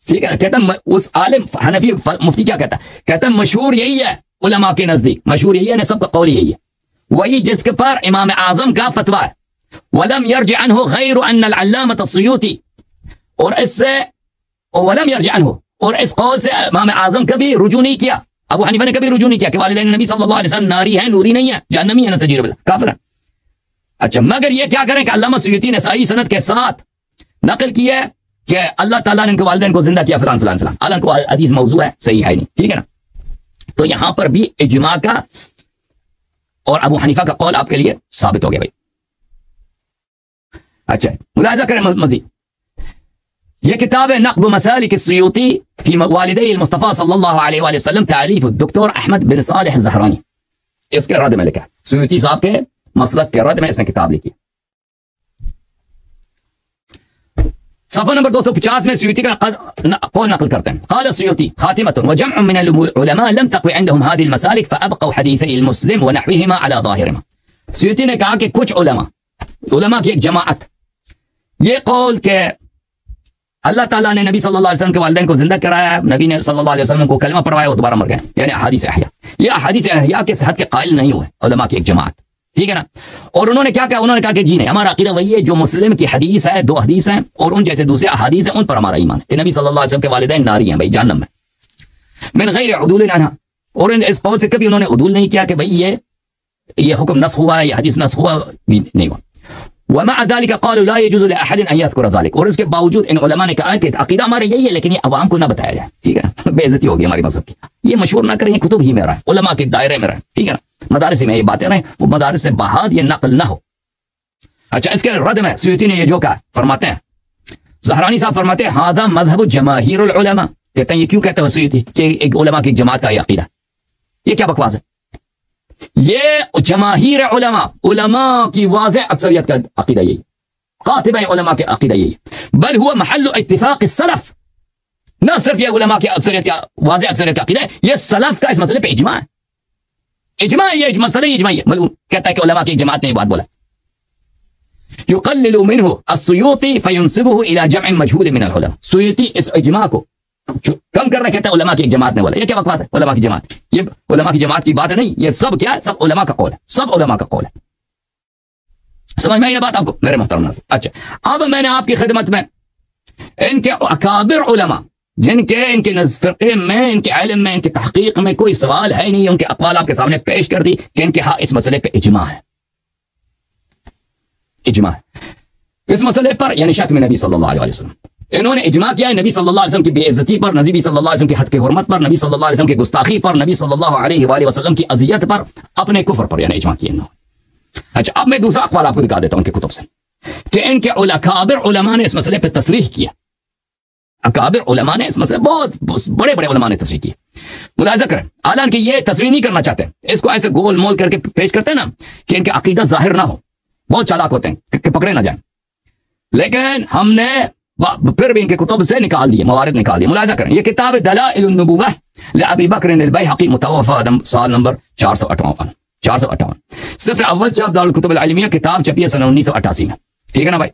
ٹھیک ہے، کہتا اس عالم حنفی مفتی کیا کہتا ہے، کہتا مشہور یہی ہے علماء کے نزدیک، مشہور یہی ہے، سب کا قول یہی ہے، وہی جس کے پر امام اعظم کا فتویٰ ہے، ولم يرجع عنه غیر ان العلامة السیوطی، اور اس سے ولم يرجع عنه، اور اس قول سے امام اعظم کبھی رجوع نہیں کیا، ابو حنیفہ نے کبھی رجوع نہیں کیا کہ والدین نبی صلی اللہ علیہ وسلم ناری ہے، نوری نہیں ہے، جہنمی ہے، نستجیر باللہ، کافر ہے۔ اچھا، مگر یہ کیا کریں کہ علامہ سیوطی نے صحیح سند کے ساتھ نقل کی ہے کہ اللہ تعالیٰ نے ان کے والدین کو زندہ کیا فلان فلان فلان، حالانکہ حدیث موضوع ہے، صحیح ہے نہیں، ٹھیک ہے نا۔ تو یہاں پر بھی اجماع کا اور ابو حنیفہ کا قول آپ کے لیے ثابت ہو گیا بھائی۔ اچھا، ملاحظہ کریں مزید، یہ کتاب ہے نقد مسالک السیوطی فی والدی المصطفیٰ صلی اللہ علیہ وآلہ وسلم، تالیف الدکتور احمد بن صالح الزہرانی، اس کے رد میں لکھا ہے، سیوطی صاحب کے مسلک کے رد میں اس نے کتاب لکھی۔ صفحہ نمبر 250 میں سیوطی کا قول نقل کرتے ہیں، قال السیوطی خاتمة وجمع من العلماء لم تقوی عندهم هذه المسالك فابقوا حدیثی المسلم ونحوهما على ظاهرهما، سیوطی نے کہا کہ کچھ علماء کی ایک جماعت یہ قول کہ اللہ تعالیٰ نے نبی صلی اللہ علیہ وسلم کے والدین کو زندہ کرایا ہے، نبی نے صلی اللہ علیہ وسلم کو کلمہ پڑھوایا، وہ دوبارہ مر گئے، یعنی احادیث احیا، یہ احادیث احیا کے صحت کے قائل نہیں ہوئے علماء کی ایک جماعت، ٹھیک ہے نا۔ اور انہوں نے کیا کہا، انہوں نے کہا کہ جی نہیں، ہمارا عقیدہ وہی ہے جو مسلم کی حدیث ہے، 2 حدیث ہیں، اور ان جیسے دوسرے احادیث ہیں، ان پر ہمارا ایمان ہے کہ نبی صلی اللہ علیہ وسلم کے والدین ناری ہیں بھائی، جہنم میں، من غیر عدول عنہا، اور اس قول سے کبھی انہوں نے عدول نہیں کیا کہ بھئی یہ حکم نسخ ہوا ہے، یہ حدیث نسخ ہوا بھی نہیں ہوا۔ ومع ذلك قالوا لا يجوز لاحد ان يذكر ذلك، اور اس کے باوجود ان علماء نے کہا کہ عقیدہ ہمارا یہی ہے لیکن یہ عوام کو نہ بتایا جائے، ٹھیک ہے، بے عزتی ہوگی ہماری مذہب کی، یہ مشہور نہ کریں، کتب ہی میں رہے، علماء کے دائرے میں رہے، ٹھیک ہے نا، مدارس میں یہ باتیں رہیں، وہ مدارس سے باہر یہ نقل نہ ہو۔ اچھا، اس کے رد میں سیوطی نے یہ جو کہا، فرماتے ہیں زہرانی صاحب فرماتے ہیں ھذا مذہب جماہیر العلماء، کہتے ہیں یہ کیوں کہتے ہیں سیوطی کہ ایک علماء کی جماعت کا یہ عقیدہ، یہ کیا بکواس ہے، یہ جماہیر علماء کی واضح اکثریت کا عقیدہ یہی، قاطبہ علماء کے عقیدہ یہی، بل ہوا محل اتفاق السلف، نہ صرف یہ علماء کی اکثریت کا واضح اکثریت کا عقیدہ ہے، یہ سلف کا اس مسئلے پہ اجماع ہے، اجماع یہ مسئلہ اجماعی ہے، کہتا ہے کہ علماء کی جماعت نے یہ بات بولا۔ یقلل منه السیوطی فینسبه الى جمع مجهول من العلماء، سیوطی اس اجماع کو کم کر رہا، کہتا ہے علماء کی ایک جماعت نے بولا، یہ کیا بکواس ہے، علماء کی جماعت، یہ علماء کی جماعت کی بات نہیں، یہ سب کیا ہے، سب علماء کا قول ہے، سب علماء کا قول ہے، سمجھ میں یہ بات آپ کو میرے محترم ناظرین۔ اچھا، اب میں نے آپ کی خدمت میں ان کے اکابر علماء جن کے ان کے فقہ میں، ان کے علم میں، ان کے تحقیق میں کوئی سوال ہے نہیں، ان کے اقوال آپ کے سامنے پیش کر دی کہ ان کے ہاں اس مسئلے پہ اجماع ہے، اجماع ہے اس مسئلے پر، یعنی شتم نبی صلی اللہ علیہ وسلم، انہوں نے اجماع کیا ہے نبی صلی اللہ علیہ وسلم کی بے عزتی پر، نبی صلی اللہ علیہ وسلم کی حد کی حرمت پر، نبی صلی اللہ علیہ وسلم کی گستاخی پر، نبی صلی اللہ علیہ وآلہ وسلم کی اذیت پر، اپنے کفر پر، یعنی اجماع کیا انہوں نے۔ اچھا، اب میں دوسرا اخبار آپ کو دکھا دیتا ہوں ان کے کتب سے کہ ان کے اکابر علماء نے اس مسئلے پہ تصریح کیا، اکابر علماء نے اس مسئلے، بہت بڑے بڑے علماء نے تصریح کی، ملاحظہ کریں، حالانکہ یہ تصریح نہیں کرنا چاہتے، اس کو ایسے گول مول کر کے پیش کرتے ہیں نا کہ ان کے عقیدہ ظاہر نہ ہو، بہت چالاک ہوتے ہیں کہ پکڑے نہ جائیں، لیکن ہم نے پھر بھی ان کے کتب سے نکال دیے، موارد نکال دیے۔ ملاحظہ کریں، یہ کتاب دلائل النبوہ لابی بکر البیہقی متوفی سال نمبر 458 صفر اول چھپ دارالکتب العلمیہ، کتاب چھپی ہے سن 1988 میں، ٹھیک ہے نا بھائی۔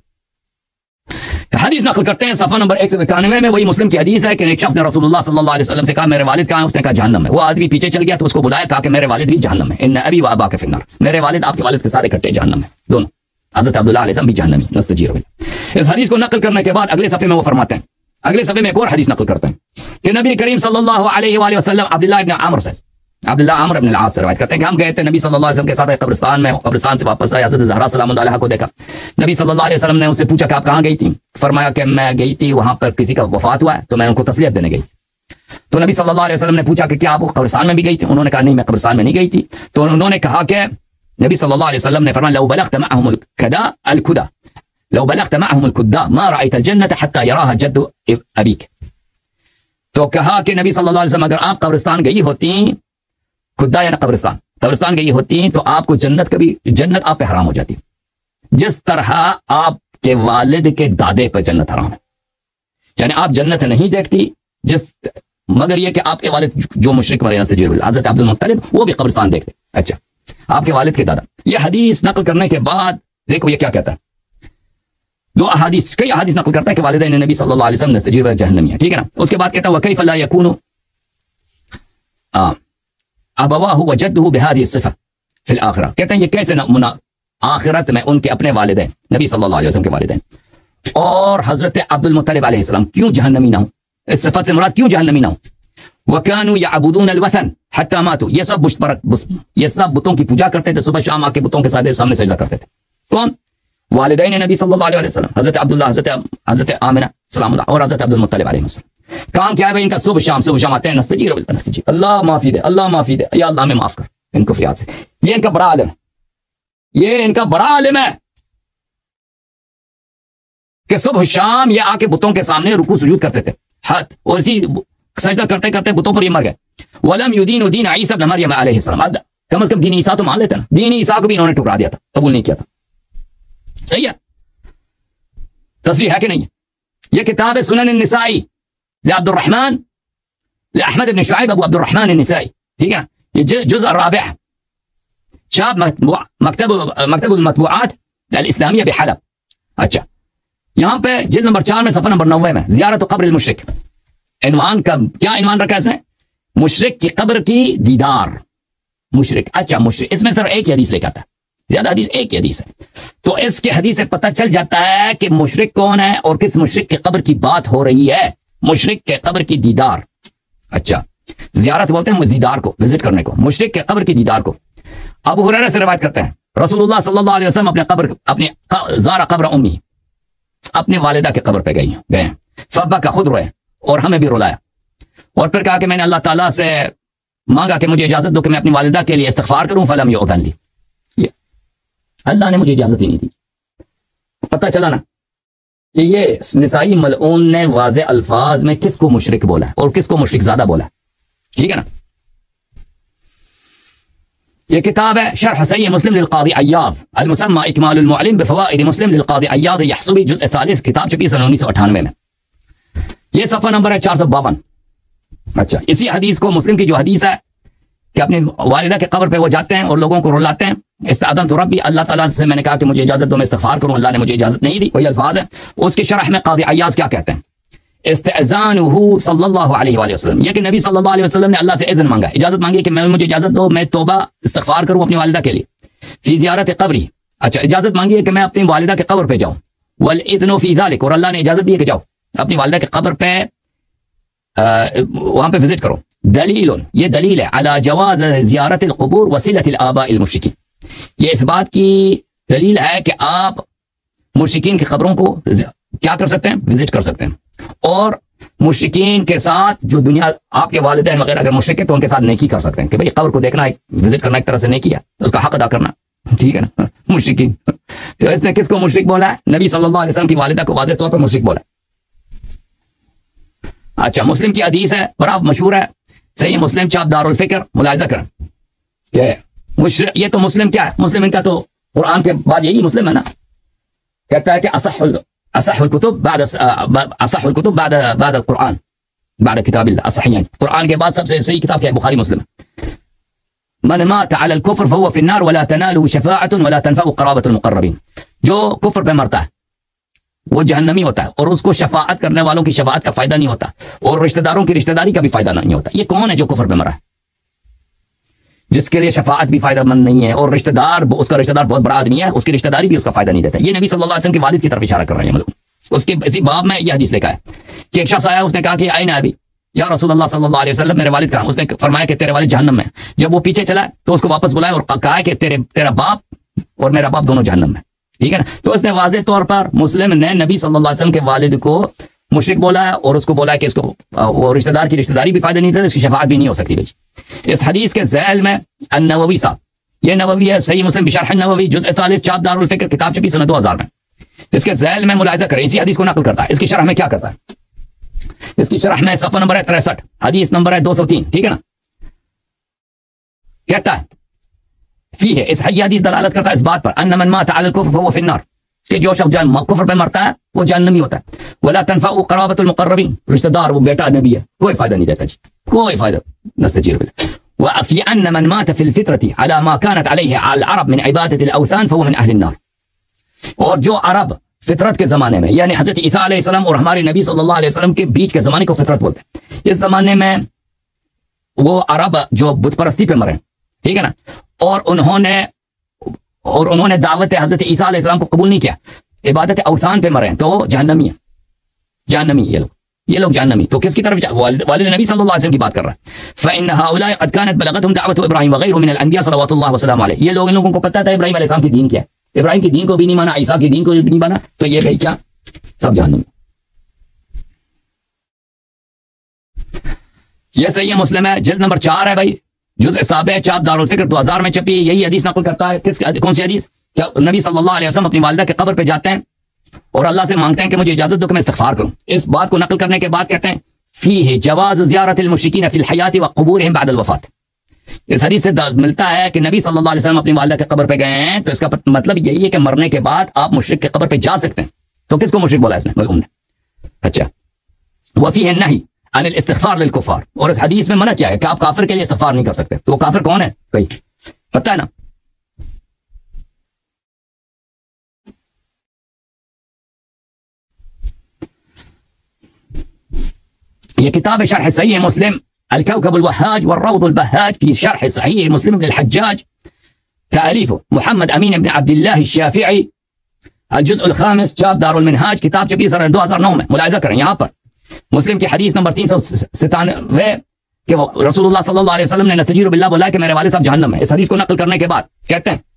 حدیث نقل کرتے ہیں صفحہ نمبر 191 میں، وہی مسلم کی حدیث ہے کہ ایک شخص نے رسول اللہ صلی اللہ علیہ وسلم سے کہا میرے والد کہاں ہیں؟ اس نے کہا جہنم میں۔ وہ آدمی پیچھے چل گیا تو اس کو بلایا، کہا کہ میرے والد بھی جہنم میں، ان ابی و اباک فی النار، میرے والد آپ کے والد کے ساتھ اکٹھے جہنم میں، دونوں۔ حضرت عبداللہ علیہ السلام بھی جہنمی، نستجیر باللہ۔ اس حدیث کو نقل کرنے کے بعد اگلے صفحے میں وہ فرماتے ہیں، اگلے صفحے میں ایک اور حدیث نقل کرتے ہیں کہ نبی کریم صلی اللہ علیہ وآلہ وسلم عبداللہ عمر بن العاص سے روایت کرتے ہیں کہ ہم گئے تھے نبی صلی اللہ علیہ وسلم کے ساتھ قبرستان میں، قبرستان سے واپس آئے، حضرت زہرا سلام اللہ علیہا کو دیکھا، نبی صلی اللہ علیہ وسلم نے اس سے پوچھا کہ آپ کہاں گئی تھی؟ فرمایا کہ میں گئی تھی وہاں پر کسی کا وفات ہوا ہے تو میں ان کو تسلیت دینے گئی۔ تو نبی صلی اللہ علیہ وسلم نے پوچھا کہ کیا آپ قبرستان میں بھی گئی تھی؟ انہوں نے کہا نہیں، میں قبرستان میں نہیں گئی تھی۔ تو انہوں نے کہا کہ نبی صلی اللہ علیہ وسلم نے فرمایا لو بلغت معهم الكدا لو بلغت معهم الكدا ما رأيت الجنة حتى يراها جد ابيك۔ تو کہا کہ نبی صلی اللہ علیہ وسلم اگر آپ قبرستان گئی ہوتی، خدا یا قبرستان گئی ہوتی تو آپ کو جنت آپ پہ حرام ہو جاتی، جس طرح آپ کے والد کے دادے پہ جنت حرام ہے، یعنی آپ جنت نہیں دیکھتی مگر یہ کہ آپ کے والد جو مشرک مرے نستجیر باللہ حضرت عبد المطلب وہ بھی قبرستان دیکھتے، اچھا آپ کے والد کے دادا۔ یہ حدیث نقل کرنے کے بعد دیکھو یہ کیا کہتا ہے، کئی احادیث نقل کرتا ہے کہ والدین نبی صلی اللہ علیہ وسلم نستجیر باللہ جہنمی ہے، ٹھیک ہے نا۔ اس کے بعد کہتا ہے وکیف لا یکون ابواہ وجدہ بہذه الصفہ فی الآخرہ، کہتے ہیں یہ کیسے آخرت میں ان کے اپنے والدین نبی صلی اللہ علیہ وسلم کے والدین اور حضرت عبد المطلب علیہ السلام کیوں جہنمی نہ ہوں، اس صفت سے مراد کیوں جہنمی نہ ہوں۔ وَكَانُوا يَعْبُدُونَ الْوَثَنَ حَتَّى مَاتُوا، یہ سب بتوں کی پوجا کرتے تھے، صبح شام آ کے بتوں کے سامنے سجدہ کرتے تھے۔ کون؟ والدین نبی صلی اللہ علیہ وسلم، حضرت عبداللہ، حضرت آمنہ سلام اللہ اور حضرت عبد المطلب علیہ السلام۔ کام کیا ہے بھائی ان کا؟ صبح شام آتے ہیں نستجیر اللہ معافی دے، اللہ معافی دے، یا اللہ ہمیں معاف کر ان کو فیاد سے۔ یہ ان کا بڑا عالم ہے، یہ ان کا بڑا عالم ہے کہ صبح شام یہ آ کے بتوں کے سامنے رکوع سجود کرتے تھے، حد اور اسی سجدہ کرتے کرتے بتوں پر یہ مر گئے۔ ولم يدين دین عیسی ابن مریم علیہ السلام، کم از کم دین عیسیٰ تو مان لیتے نا، دین عیسیٰ کو بھی انہوں نے ٹھکرا دیا تھا، قبول نہیں کیا تھا۔ صحیح ہے، تصریح ہے کہ نہیں؟ یہ کتاب سنن النسائی لعبد الرحمن لأحمد بن شعیب ابو عبد الرحمن النسائی، ٹھیک ہے، یہ جزء الرابع، شاب مکتب المطبوعات الاسلامیہ بحلب۔ اچھا یہاں پہ جلد نمبر 4 میں صفحہ نمبر 90 میں زیارت قبر المشرک، عنوان کا کیا عنوان رکھا ہے اس نے؟ مشرک کی قبر کی دیدار۔ مشرک، اچھا مشرک، اس میں صرف ایک ہی حدیث لے کے آتا ہے، زیادہ حدیث ایک ہی حدیث ہے، تو اس کے حدیث سے پتہ چل جاتا ہے کہ مشرک کون ہے اور کس مشرک کی قبر کی بات ہو رہی ہے۔ مشرک کے قبر کی دیدار، اچھا زیارت بولتے ہیں دیدار کو، وزٹ کرنے کو، مشرک کے قبر کی دیدار کو۔ ابو ہریرہ سے روایت کرتے ہیں رسول اللہ صلی اللہ علیہ وسلم اپنے زار قبر امی، اپنے والدہ کے قبر پہ گئے، فبا کا خود روئے اور ہمیں بھی رلایا، اور پھر کہا کہ میں نے اللہ تعالیٰ سے مانگا کہ مجھے اجازت دو کہ میں اپنی والدہ کے لیے استغفار کروں، فلم یؤذن لی، اللہ نے مجھے اجازت ہی نہیں دی۔ پتہ چلا نا کہ یہ نسائی ملعون نے واضح الفاظ میں کس کو مشرک بولا ہے اور کس کو مشرک زیادہ بولا ہے، ٹھیک ہے نا۔ یہ کتاب ہے شرح صحیح مسلم للقاضی عیاض المسمى اکمال المعلم بفوائد مسلم للقاضی عیاض یحصبی، جزء 40، کتاب چھپی سن 1998 میں۔ یہ صفحہ نمبر ہے 452۔ اچھا اسی حدیث کو، مسلم کی جو حدیث ہے کہ اپنی والدہ کے قبر پہ وہ جاتے ہیں اور لوگوں کو رلاتے ہیں، استعاذنت ربی، اللہ تعالیٰ سے میں نے کہا کہ مجھے اجازت دو میں استغفار کروں، اللہ نے مجھے اجازت نہیں دی، وہی الفاظ ہے۔ اس کی شرح میں قاضی عیاض کیا کہتے ہیں؟ استئذانہ صلی اللہ علیہ وآلہ وسلم، یہ کہ نبی صلی اللہ علیہ وسلم نے اللہ سے اذن مانگا، اجازت مانگی کہ مجھے اجازت دو میں توبہ استغفار کروں اپنی والدہ کے لیے، فی زیارت قبری، اچھا اجازت مانگی ہے کہ میں اپنی والدہ کے قبر پہ جاؤں، والاذن فی ذلک، اور اللہ نے اجازت دی کہ جاؤ اپنی والدہ کے قبر پہ وہاں پہ وزٹ کرو۔ دلیل، یہ دلیل ہے علی جواز زیارت القبور وصلۃ الآباء المشرکین، یہ اس بات کی دلیل ہے کہ آپ مشرکین کی قبروں کو کیا کر سکتے ہیں؟ وزٹ کر سکتے ہیں، اور مشرکین کے ساتھ جو دنیا آپ کے والدین وغیرہ اگر مشرک ہیں تو ان کے ساتھ نیکی کر سکتے ہیں، کہ بھئی قبر کو دیکھنا وزٹ کرنا ایک طرح سے نیکی ہے، اس کا حق ادا کرنا، ٹھیک ہے نا۔ مشرکین، تو اس نے کس کو مشرک بولا ہے؟ نبی صلی اللہ علیہ وسلم کی والدہ کو واضح طور پر مشرک بولا ہے۔ اچھا مسلم کی حدیث ہے، بڑا مشہور ہے صحیح مسلم چاپ دارالفکر ملاحظہ کریں کہ یہ تو مسلم کیا ہے؟ مسلم ان کا تو قرآن کے بعد یہی مسلم ہے نا. کہتا ہے کہ اصح الکتب بعد القرآن بعد کتاب اللہ اصحیان. قرآن کے بعد سب سے صحیح کتاب کیا ہے؟ بخاری مسلم. من مات على الكفر فهو في النار ولا تناله شفاعة ولا تنفع قرابة المقربين. جو کفر پہ مرتا ہے وہ جہنمی ہوتا ہے اور اس کو شفاعت کرنے والوں کی شفاعت کا فائدہ نہیں ہوتا اور رشتہ داروں کی رشتہ داری کا بھی فائدہ نہیں ہوتا. یہ کون ہے جو کفر پہ مرا ہے؟ جس کے لیے شفاعت بھی فائدہ مند نہیں ہے اور رشتہ دار اس کا رشتہ دار بہت بڑا آدمی ہے, اس کی رشتہ داری بھی اس کا فائدہ نہیں دیتا. یہ نبی صلی اللہ علیہ وسلم کے والد کی طرف اشارہ کر رہے ہیں. اس کے اسی باب میں یہ حدیث لکھا ہے کہ ایک شخص آیا, اس نے کہا کہ آئین ابی یا رسول اللہ صلی اللہ علیہ وسلم, میرے والد کہاں؟ اس نے فرمایا کہ تیرے والد جہنم میں. جب وہ پیچھے چلا تو اس کو واپس بلایا اور کہا کہ تیرا باپ اور میرا باپ دونوں جہنم میں. ٹھیک ہے نا. تو اس نے واضح طور پر مسلم نے نبی صلی اللہ علیہ وسلم کے والد کو مشرک بولا ہے اور اس کو بولا کہ اس کو وہ رشتہ دار کی رشتہ داری بھی فائدہ نہیں دیتا, اس کی شفاعت بھی نہیں ہو سکتی. اس حدیث کے ذیل میں النووی صاحب, یہ نووی ہے صحیح مسلم بشرح النووی جزء 43 چاپ دارالفکر کتاب چھپی سنہ 2000 میں. اس کے ذیل میں ملاحظہ کریں, اسی حدیث کو نقل کرتا ہے. اس کی شرح میں کیا کرتا ہے؟ اس کی شرح میں صفحہ نمبر ہے 63, حدیث نمبر ہے 203. ٹھیک ہے نا. کہتا ہے فی ہے, اس حدیث دلالت کرتا ہے اس بات پر ان من مات علی الکفر فهو فی النار, کہ جو شخص کفر پہ مرتا ہے وہ جہنمی ہوتا ہے. ولا تنفع قرابۃ المقربین, رشتہ دار وہ بیٹا نبی ہے کوئی فائدہ نہیں دیتا جی, کوئی فائدہ نستجیر بالله. وفي ان من مات في الفطرة على ما كانت عليه العرب من عبادة الاوثان فهو من اهل النار. اور جو عرب فطرت کے زمانے میں, یعنی حضرت عیسیٰ علیہ السلام اور ہمارے نبی صلی اللہ علیہ وسلم کے بیچ کے زمانے کو فطرت بولتے ہیں. اس زمانے میں وہ عرب جو بت پرستی پہ مرے, ٹھیک ہے نا, اور انہوں نے دعوت حضرت عیسیٰ علیہ السلام کو قبول نہیں کیا, عبادت اوثان پہ مرے, تو جہنمی ہے. جہنمی یہ لوگ جہنمی. تو کس کی طرف والد نبی صلی اللہ علیہ وسلم کی بات کر رہا ہے. فإن هؤلاء قد كانت بلغتهم دعوة ابراہیم وغيره من الانبیاء صلوات اللہ وسلام علیہ. یہ لوگ ان لوگوں کو پتہ تھا ابراہیم علیہ السلام کی دین کیا ہے. ابراہیم کی دین کو بھی نہیں مانا, عیسیٰ کی دین کو بھی نہیں مانا, تو یہ بھائی کیا سب جہنم. یہ صحیح مسلم ہے جلد نمبر 4 ہے بھائی, جزء 7 چاپ دارالفکر 2000 میں چھپی. یہی حدیث نقل کرتا ہے. کون سی حدیث؟ کیا نبی صلی اللہ علیہ وسلم اپنی والدہ کے قبر پہ جاتے ہیں اور اللہ سے مانگتے ہیں کہ مجھے اجازت دو کہ میں استغفار کروں. اس بات کو نقل کرنے کے بعد کہتے ہیں فیہ جواز زیارت المشرکین فی الحیات وقبورہم بعد الوفات. اس حدیث سے ملتا ہے کہ نبی صلی اللہ علیہ وسلم اپنی والدہ کے قبر پہ گئے ہیں, تو اس کا مطلب یہی ہے کہ مرنے کے بعد آپ مشرک کے قبر پہ جا سکتے ہیں. تو کس کو مشرک بولا اس نے؟ ملعون نے. اچھا, وفیہ النہی عن الاستغفار للکفار, اور اس حدیث میں منع کیا ہے کہ آپ کافر کے لیے استغفار نہیں کر سکتے. تو وہ کافر کون ہے بھائی پتہ ہے نا؟ یہ کتاب شرح صحیح مسلم الكوكب الوهاج والروض البهاج في شرح صحيح مسلم بن الحجاج تأليفه محمد أمين بن عبد الله الشافعي الجزء الخامس چاپ دار المنهاج کتاب چھپی سنہ 2009 میں. ملاحظہ کریں یہاں پر مسلم کی حدیث نمبر 397 کہ رسول اللہ صلی اللہ علیہ وسلم نے نستجیر باللہ بولا کہ میرے والد صاحب جہنم میں. اس حدیث کو نقل کرنے کے بعد کہتے ہیں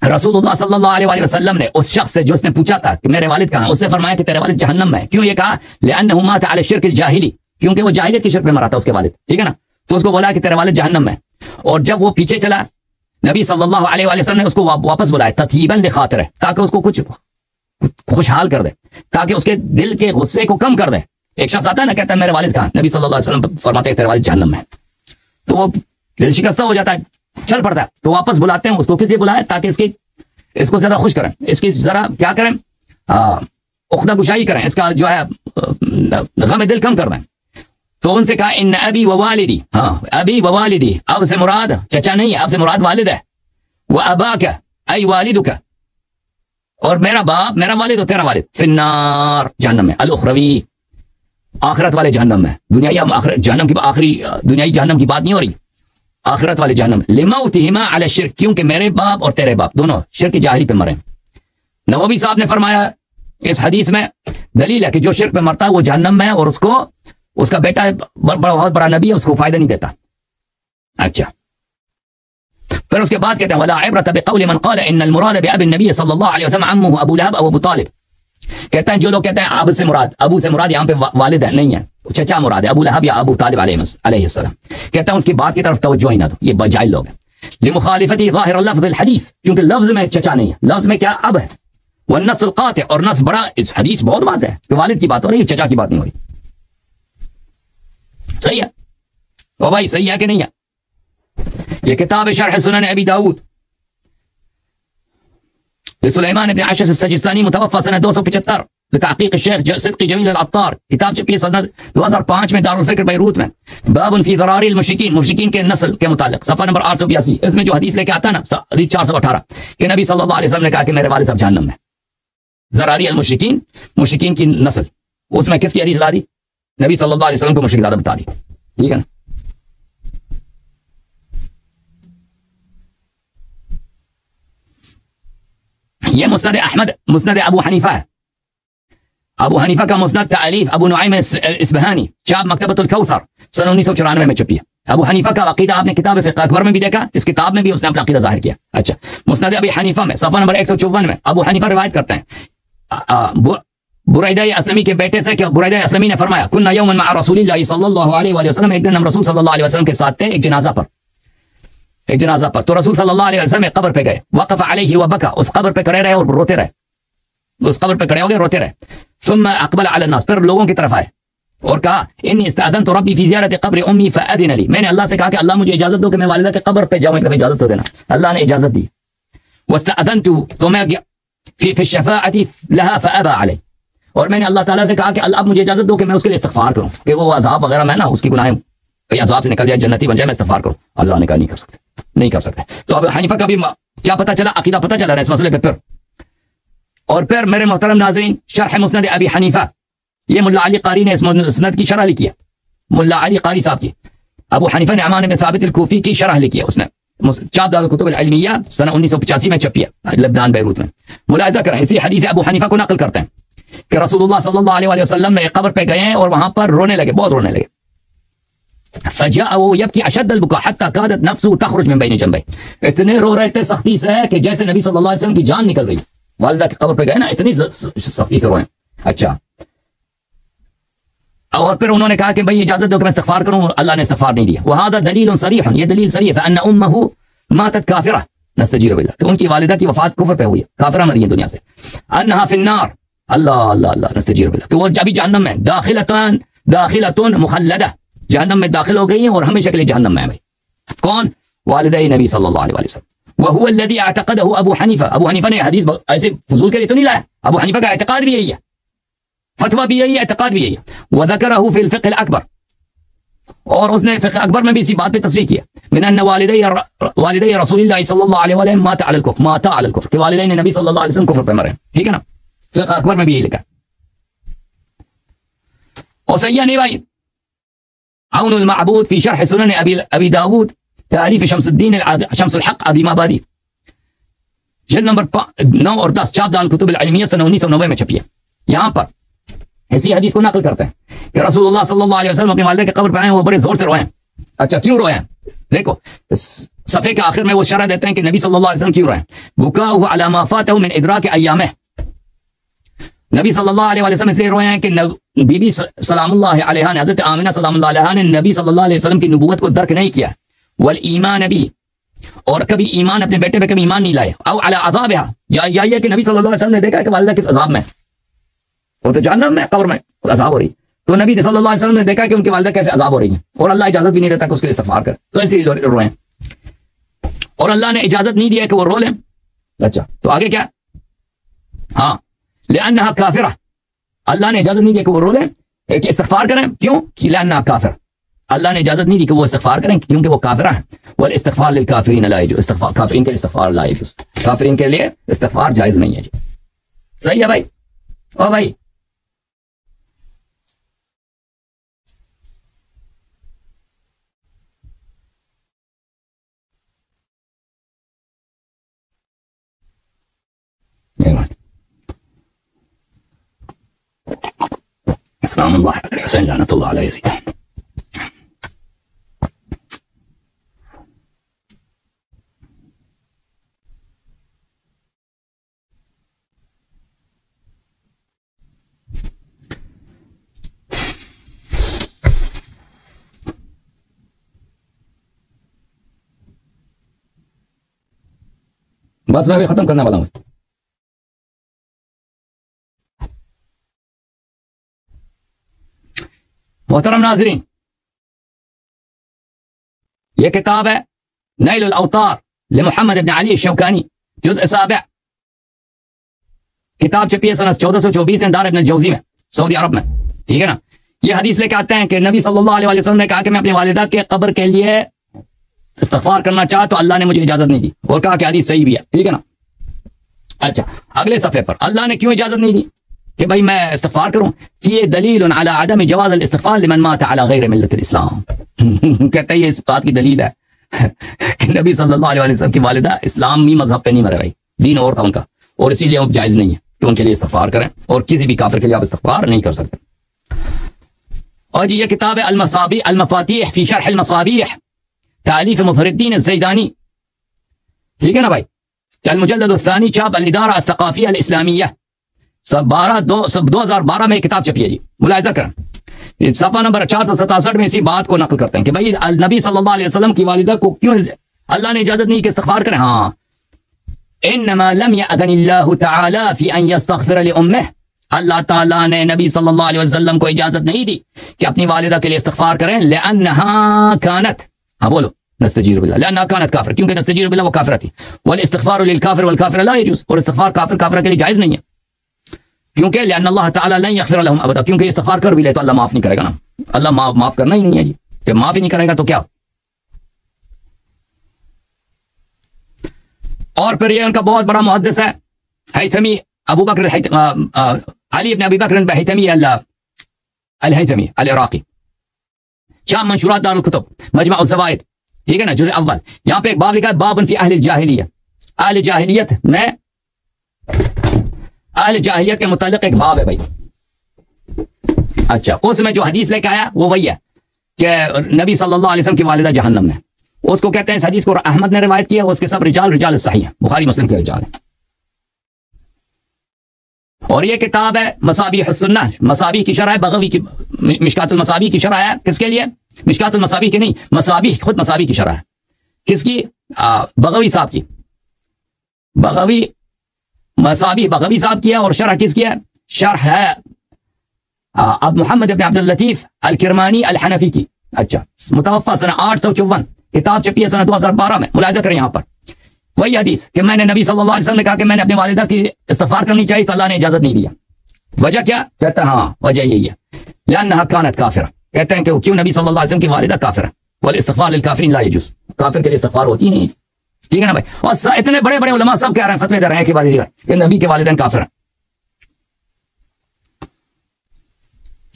رسول اللہ صلی اللہ علیہ وسلم نے اس شخص سے جو اس نے پوچھا تھا کہ میرے والد کہاں, اس سے فرمایا کہ تیرے والد جہنم میں. کیوں یہ کہا؟ لأنه مات على الشرك الجاہلی, کیونکہ وہ جاہلیت کی شرک میں مرا تھا اس کے والد. ٹھیک ہے نا. تو اس کو بولا کہ تیرے والد جہنم میں. اور جب وہ پیچھے چلا نبی صلی اللہ علیہ وسلم نے اس کو واپس بلایا تطیبا لخاطرہ, تاکہ اس کو کچھ خوشحال کر دے, تاکہ اس کے دل کے غصے کو کم کر دے. ایک شخص آتا ہے نا کہتا ہے میرے والد کہاں, نبی صلی اللہ علیہ وسلم فرماتے ہیں تیرے والد جہنم میں, تو وہ دل شکستہ ہو جاتا ہے, چل پڑتا ہے. تو واپس بلاتے ہیں اس کو. کس لیے بلایا؟ تاکہ اس کو زیادہ خوش کریں, اس کی ذرا کیا کریں, عقدہ گشائی کریں, اس کا جو ہے غم دل کم کر دیں. تو ان سے کہا ان ابی و والدی, ہاں ابی و والدی, اب سے مراد چچا نہیں ہے, اب سے مراد والد ہے. وہ اباک ای والدک, اور میرا باپ میرا والد اور تیرا والد فی النار جہنم میں, الاخروی آخرت والے جہنم میں. دنیائی جہنم کی آخری دنیائی جہنم کی بات نہیں ہو رہی, آخرت والے جہنم. لموتہما علی الشرک, کیونکہ میرے باپ اور تیرے باپ دونوں شرک جاہلی پہ مرے. نووی صاحب نے فرمایا اس حدیث میں دلیل ہے کہ جو شرک پہ مرتا ہے وہ جہنم میں, اور اس کا بیٹا بہت بڑا نبی ہے, اس کو فائدہ نہیں دیتا. اچھا, پھر اس کے بعد کہتے ہیں ولا عبرۃ بقول من قال ان المراد باب النبي صلی اللہ علیہ وسلم عمه ابو لہب او ابو طالب. کہتے ہیں جو لوگ کہتے ہیں اب سے مراد, ابو سے مراد یہاں پہ والد ہے, نہیں ہے, چچا مراد ہے, ابو لہب یا ابو طالب علیہ السلام. کہتا ہیں اس کی بات کی طرف توجہ ہی نہ دو, یہ جاہل لوگ ہیں. لمخالفتی ظاہر لفظ الحدیث, کیونکہ لفظ میں چچا نہیں ہے, لفظ میں کیا اب ہے. والنص القاطع, اور نص بڑا, اس حدیث بہت واضح ہے کہ والد کی بات ہو رہی ہے, چچا کی بات نہیں ہو رہی. صحیح ہے او بھائی، صحیح ہے کہ نہیں ہے؟ یہ کتاب شرح سنن ابی داؤد سلیمان بن عاشر السجستانی متوفى سنہ 275 بتحقیق الشیخ صدقی جمیل العطار، کتاب چھپی ہے سنہ 2005 میں دارالفکر بیروت میں، باب فی ضرار المشرکین، مشرکین کے نسل کے متعلق، صفحہ نمبر 882۔ اس میں جو حدیث لے کے آتا ہے نا، حدیث 418، کہ نبی صلی اللہ علیہ وسلم نے کہا کہ میرے والد صاحب جہنم میں، ضراری المشرکین، مشرکین کی نسل، اس میں کس کی حدیث لا دی؟ نبی صلی اللہ علیہ وسلم کو مشرک زیادہ بتا دی، ٹھیک ہے نا؟ یہ مسند احمد، مسند ابو حنیفہ ہے، ابو حنیفہ کا مسند تالیف ابو نعیم اصبہانی، چاپ مکتبۃ الکوثر، سن 1994 میں چھپی ہے۔ ابو حنیفہ کا عقیدہ آپ نے کتاب فقہ اکبر میں بھی دیکھا، اس کتاب میں بھی اس نے اپنا عقیدہ ظاہر کیا۔ اچھا، مسند ابی حنیفہ میں صفحہ نمبر 154 میں ابو حنیفہ روایت کرتے ہیں بریدہ اسلمی کے بیٹے سے کہ بریدہ اسلمی نے فرمایا، کنا یوما مع رسول اللہ صلی اللہ علیہ وآلہ وسلم، ایک دن ہم رسول صلی اللہ علیہ وسلم کے ساتھ تھے ایک جنازہ پر، تو رسول صلی اللہ علیہ وسلم ایک قبر پہ گئے، وقف علیہ وبکا، اس قبر پہ کھڑے رہے اور روتے رہے، اس قبر پہ کھڑے ہو گئے روتے رہے، ثم اقبل علی الناس، پھر لوگوں کی طرف آئے اور کہا، انی استاذنت ربی فی زیارت قبر امی فاذن لی، میں نے اللہ سے کہا کہ اللہ مجھے اجازت دو کہ میں والدہ کے قبر پہ جاؤں، ایک دفعہ اجازت دو دینا، اللہ نے اجازت دی، واستاذنت، تو میں فی الشفاعۃ لها فابى علی، اور میں نے اللہ تعالیٰ سے کہا کہ اب مجھے اجازت دو کہ میں اس کے لیے استغفار کروں، کہ وہ عذاب وغیرہ میں نا اس کی گناہیں کہیں عذاب سے نکل جائے، جنتی بن جائے، میں استغفار کروں، اللہ نے کہا نہیں کر سکتے۔ تو اب حنیفہ کا بھی کیا پتہ چلا، عقیدہ پتہ چلا رہا ہے اس مسئلے پہ۔ اور پھر میرے محترم ناظرین، شرح مسند ابی حنیفہ، یہ ملا علی قاری نے اس مسند کی شرح لکھی ہے، ملا علی قاری صاحب کی، ابو حنیفہ نعمان بن ثابت الکوفی کی شرح لکھی ہے اس نے، چاپ دار الکتب العلمیہ سنہ 1985 میں چھپی ہے لبنان بیروت میں۔ ملاحظہ کریں، اسی حدیث ابو حنیفہ کو نقل کرتے ہیں کہ رسول اللہ صلی اللہ علیہ وسلم نے ایک قبر پہ گئے ہیں اور وہاں پر رونے لگے، بہت رونے لگے، فجاء يبكي اشد البكاء حتى كادت نفسه تخرج من بين جنبيه، اتنے رو رہے تھے سختی سے کہ جیسے نبی صلی اللہ علیہ وسلم کی جان نکل رہی، والدہ کی قبر پہ گئے نا، اتنی سختی سے روئے۔ اچھا، اور پھر انہوں نے کہا کہ بھئی اجازت دو کہ میں استغفار کروں، اللہ نے استغفار نہیں دیا۔ وهذا دلیل صریح، یہ دلیل صریح ہے، ان امه ماتت کافرہ نستجیر بالله، کہ ان کی والدہ کی وفات کفر پہ ہوئی ہے، کافرہ مری ہے دنیا سے، انها في النار، اللہ نستجیر بالله، کہ وہ ابھی جہنم میں، داخلۃ مخلدہ، جہنم میں داخل ہو گئی ہیں اور ہمیشہ کے لیے جہنم میں ہے۔ کون؟ والدہ نبی صلی اللہ علیہ وسلم۔ وهو الذي اعتقده ابو حنیفہ، ابو حنیفہ نے حدیث ایسے فضول کے لیے تو نہیں لایا، ابو حنیفہ کا اعتقاد بھی یہی ہے، فتویٰ بھی یہی ہے، اعتقاد بھی یہی ہے۔ وذكره في الفقه الاکبر، اور اس نے فقہ اکبر میں بھی اسی بات پہ تصریح کیا، من ان والدی رسول اللہ صلی اللہ علیہ وسلم مات علی الکفر، کہ والدین نبی صلی اللہ علیہ وسلم کفر پہ مرے، ٹھیک ہے نا، فقہ اکبر میں بھی یہی لکھا۔ اور صحیح نہیں بھائی، عون المعبود فی شرح سنن ابی داود، تعریف شمس الدین شمس الحق عظیم آبادی، جلد نمبر 9 اور 10، چاپ دار الکتب العلمیہ سنہ 1990 میں چھپی ہے۔ یہاں پر اسی حدیث کو نقل کرتے ہیں کہ رسول اللہ صلی اللہ علیہ وسلم اپنی والدہ کے قبر پہ آئے، وہ بڑے زور سے روئے ہیں۔ اچھا، کیوں روئے ہیں؟ دیکھو صفحے کے آخر میں وہ شرح دیتے ہیں کہ نبی صلی اللہ علیہ وسلم کیوں روئے ہیں۔ بکاؤہ علی ما فاتہ من ادراک ایامہ، نبی صلی اللہ علیہ وسلم اس لیے روئے ہیں کہ بی بی سلام اللہ علیہ نے، حضرت آمنہ سلام اللہ علیہ نے نبی صلی اللہ علیہ وسلم کی نبوت کو درک نہیں کیا، والایمان بھی، اور کبھی ایمان اپنے بیٹے پہ کبھی ایمان نہیں لائے، او علی عذابہ، یا یہ کہ نبی صلی اللہ علیہ وسلم نے دیکھا کہ والدہ کس عذاب میں، وہ تو جہنم میں، قبر میں عذاب ہو رہی، تو نبی صلی اللہ علیہ وسلم نے دیکھا کہ ان کی والدہ کیسے عذاب ہو رہی ہیں، اور اللہ اجازت بھی نہیں دیتا کہ اس کے لیے استغفار کرے، تو ایسے ہی روئے، اور اللہ نے اجازت نہیں دیا کہ وہ رو لیں۔ اچھا، تو آگے کیا؟ ہاں، لأنها کافرہ، اللہ نے اجازت نہیں دی کہ وہ رو لیں، کہ استغفار کریں، کیوں؟ کہ لأنها کافر، اللہ نے اجازت نہیں دی کہ وہ استغفار کریں کیونکہ وہ کافرہ ہیں، والاستغفار للکافرین لا یجوز، استغفار کافرین کے لیے استغفار لا یجوز، کافرین کے لیے استغفار جائز نہیں ہے جی۔ صحیح ہے بھائی؟ او بھائی، اسلام اللہ علیہ حسین لعنت اللہ علیہ یزید۔ بس میں بھی ختم کرنے والا ہوں۔ محترم ناظرین، یہ کتاب ہے نیل الاوطار لمحمد ابن علی الشوکانی، جزء 7، کتاب چھپی ہے سنہ 1424 میں دار ابن الجوزی میں، سعودی عرب میں، ٹھیک ہے نا۔ یہ حدیث لے کے آتے ہیں کہ نبی صلی اللہ علیہ وسلم نے کہا کہ میں اپنی والدہ کے قبر کے لیے استغفار کرنا چاہا تو اللہ نے مجھے اجازت نہیں دی، اور کہا کہ حدیث صحیح بھی ہے، ٹھیک ہے نا۔ اچھا، اگلے صفحے پر اللہ نے کیوں اجازت نہیں دی کہ بھائی میں استغفار کروں؟ فی دلیل علی عدم جواز الاستغفار لمن مات علی غیر ملت الاسلام، کہتے ہیں یہ اس بات کی دلیل ہے کہ نبی صلی اللہ علیہ وسلم کی والدہ اسلامی مذہب پہ نہیں مرے بھائی، دین اور تھا ان کا، اور اسی لیے وہ جائز نہیں ہے کہ ان کے لیے استغفار کریں، اور کسی بھی کافر کے لیے آپ استغفار نہیں کر سکتے۔ اور جی یہ کتاب ہے المفاتیح فی شرح المصابیح، تالیف مظہر الدین الزیدانی، ٹھیک ہے نا بھائی، المجلد الثانی، چھاپ الادارہ الثقافیہ الاسلامیہ، 2012 میں کتاب چھپی ہے جی، ملاحظہ کریں۔ صفحہ نمبر 467 میں اسی بات کو نقل کرتے ہیں کہ بھائی نبی صلی اللہ علیہ وسلم کی والدہ کو کیوں اللہ نے اجازت نہیں کہ استغفار کریں؟ ہاں، انما لم یأذن اللہ تعالی فی ان یستغفر لامہ، اللہ تعالیٰ نے نبی صلی اللہ علیہ وسلم کو اجازت نہیں دی کہ اپنی والدہ کے لیے استغفار کریں، لانہا کانت، ہاں بولو، نستجیر باللہ، لانہا کانت کافر، کیونکہ نستجیر باللہ وہ کافرہ تھی، والاستغفار للکافر والکافر لا یجوز، اور استغفار کافر کے لیے جائز نہیں ہے، کیونکہ لأن اللہ تعالیٰ لن یغفر لهم ابدا، کیونکہ استغفار کر بھی لے تو اللہ معاف نہیں کرے گا نا، اللہ معاف کرنا ہی نہیں ہے جی، کہ معاف ہی نہیں کرے گا تو کیا۔ اور پھر یہ ان کا بہت بڑا محدث ہے ہیثمی ابو بکر علی ابن ابی بکر بہیثمی الہیثمی العراقی، شام منشورات دار الکتب مجمع الزوائد، ٹھیک ہے نا، جزء اول، یہاں پہ ایک باب لکھا ہے باب فی اہل الجاہلیہ، اہل جاہلیت میں، اہل جاہلیت کے متعلق ایک باب ہے بھائی۔ اچھا، اس میں جو حدیث لے کے آیا وہ وہی ہے کہ نبی صلی اللہ علیہ وسلم کی والدہ جہنم میں، اس کو کہتے ہیں، اس حدیث کو احمد نے روایت کیا، اس کے سب رجال صحیح ہیں، بخاری مسلم کے رجال ہیں۔ اور یہ کتاب ہے مصابیح السنہ، مصابیح کی شرح ہے بغوی کی، مشکات المصابیح کی شرح ہے، کس کے لیے؟ مشکات المصابیح کی نہیں، مصابیح خود مصابیح کی شرح ہے، کس کی؟ بغوی صاحب کی، بغوی مصابیح بغوی صاحب کیا، اور شرح کس کیا؟ شرح ہے اب محمد ابن عبد اللطیف الکرمانی الحنفی کی، اچھا، متوفہ سنہ 854، کتاب چھپی ہے سنہ 2012 میں، ملاحظہ کریں یہاں پر وہی حدیث کہ میں نے نبی صلی اللہ علیہ وسلم نے کہا کہ میں نے اپنی والدہ کی استغفار کرنی چاہیے تو اللہ نے اجازت نہیں دیا، وجہ کیا؟ کہتا ہے ہاں وجہ یہی ہے، لأنہا کانت کافرہ، کہتے ہیں کہ کیوں نبی صلی اللہ علیہ وسلم کی والدہ کافر ہے، والاستغفار للکافرین لا یجوز، کافر کے لیے استغفار ہوتی نہیں، ٹھیک ہے نا بھائی۔ اور اتنے بڑے بڑے علماء سب کہہ رہے ہیں، فتوی دے رہے ہیں کہ نبی کے والدین کافر ہیں۔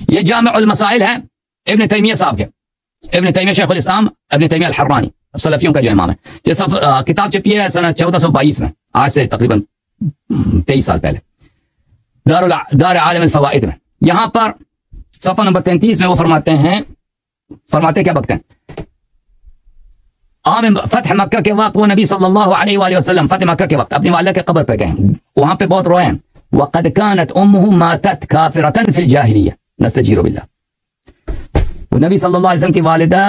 یہ جامع المسائل ہے ابن تیمیہ صاحب کے، ابن تیمیہ شیخ الاسلام ابن تیمیہ الحرانی، سلفیوں کا جو امام ہے، یہ سب کتاب چھپی ہے سنہ 1422 میں، آج سے تقریباً 23 سال پہلے، دار عالم الفوائد میں۔ یہاں پر صفحہ نمبر 33 میں وہ فرماتے کیا بکتے ہیں؟ عام فتح مکہ کے وقت وہ نبی صلی اللہ علیہ وآلہ وسلم فتح مکہ کے وقت اپنی والدہ کے قبر پہ گئے، وہاں پہ بہت روئے ہیں، وقد كانت امه ماتت كافرة في الجاہلیہ، نستجیر باللہ، وہ نبی صلی اللہ علیہ وسلم کی والدہ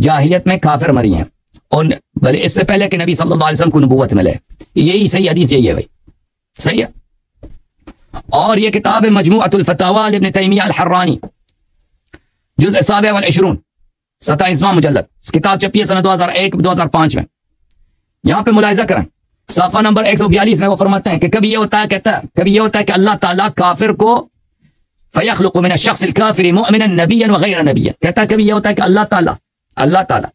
جاہلیت میں کافر مری ہیں، اور بلے اس سے پہلے کہ نبی صلی اللہ علیہ وسلم کو نبوت ملے، یہی صحیح حدیث یہی ہے بھائی، صحیح ہے۔ اور یہ کتاب مجموعۃ الفتاوی لابن تیمیہ الحرانی، جزء 27، 27واں مجلد، کتاب چھپی ہے سنہ 2001-2005 میں۔ یہاں پہ ملاحظہ کریں صفحہ نمبر 142 میں وہ فرماتے ہیں کہ کبھی یہ ہوتا ہے کہ اللہ تعالیٰ کافر کو فیخلق من الشخص الکافر مؤمنا نبیا وغیر نبیا، کہتا ہے کبھی یہ ہوتا ہے کہ اللہ تعالیٰ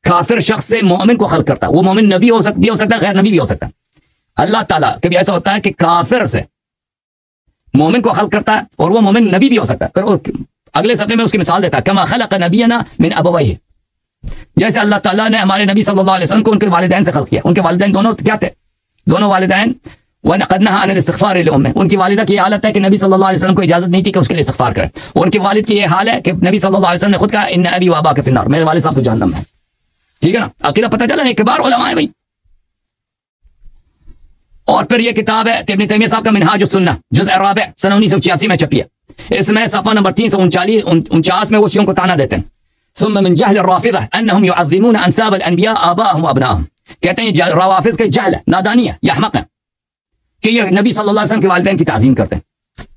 کافر شخص سے مومن کو خلق کرتا ہے، وہ مومن نبی بھی ہو سکتا ہے، غیر نبی بھی ہو سکتا ہے۔ اللہ تعالیٰ کبھی ایسا ہوتا ہے کہ کافر سے مومن کو خلق کرتا ہے، اور وہ مومن نبی بھی ہو سکتا ہے۔ پھر اگلے صفحے میں اس کی مثال دیتا ہے، کما خلق نبینا من ابویہ، جیسے اللہ تعالیٰ نے ہمارے نبی صلی اللہ علیہ وسلم کو ان کے والدین سے خلق کیا۔ ان کے والدین دونوں کیا تھے؟ دونوں والدین وَقَدْ نَهَا عَنِ الْإِسْتِغْفَارِ لِأُمِّهِ، ان کی والدہ کی یہ حالت ہے کہ نبی صلی اللہ علیہ وسلم کو اجازت نہیں تھی کہ اس کے لیے استغفار کریں، اور ان کے والد کی یہ حال ہے کہ نبی صلی اللہ علیہ وسلم نے خود کہا ان ابی و اباک فی النار، میرے والد صاحب تو جہنم میں، ٹھیک ہے نا، عقیدہ پتہ چلا نا، کبار علماء ہیں بھائی۔ اور پھر یہ کتاب ہے ابن تیمیہ صاحب کا منہاج السنہ، جزء رابع، سنہ 1986 میں چھپی ہے۔ اس میں صفحہ نمبر 349 میں وہ شیعوں کو طعنہ دیتے ہیں، ثم من جہل الرافضہ انہم یعظمون انساب الانبیاء آباءهم وابناءهم، کہتے ہیں روافض کے جہل ہے، نادانی ہے، یہ احمق ہے کہ یہ نبی صلی اللہ علیہ وسلم کے والدین کی تعظیم کرتے ہیں،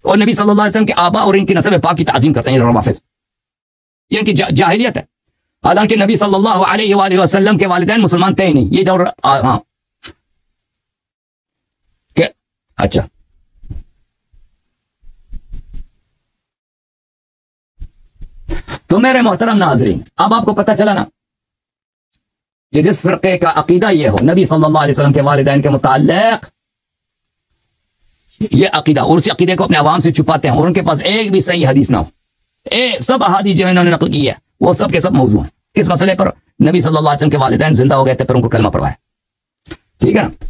اور نبی صلی اللہ علیہ وسلم کے آبا اور ان کی نسب پاک کی تعظیم کرتے ہیں، یہ روافض، یہ ان کی جاہلیت ہے۔ حالانکہ نبی صلی اللہ علیہ وآلہ وسلم کے والدین مسلمان تھے ہی نہیں. یہ جو ہاں کہ اچھا تو میرے محترم ناظرین، اب آپ کو پتہ چلا نا کہ جس فرقے کا عقیدہ یہ ہو نبی صلی اللہ علیہ وسلم کے والدین کے متعلق یہ عقیدہ، اور اسی عقیدے کو اپنے عوام سے چھپاتے ہیں، اور ان کے پاس ایک بھی صحیح حدیث نہ ہو، سب احادیث جو انہوں نے نقل کی ہے وہ سب کے سب موضوع ہیں. کس مسئلے پر؟ نبی صلی اللہ علیہ وسلم کے والدین زندہ ہو گئے تھے پھر ان کو کلمہ پڑھوایا. ٹھیک ہے نا.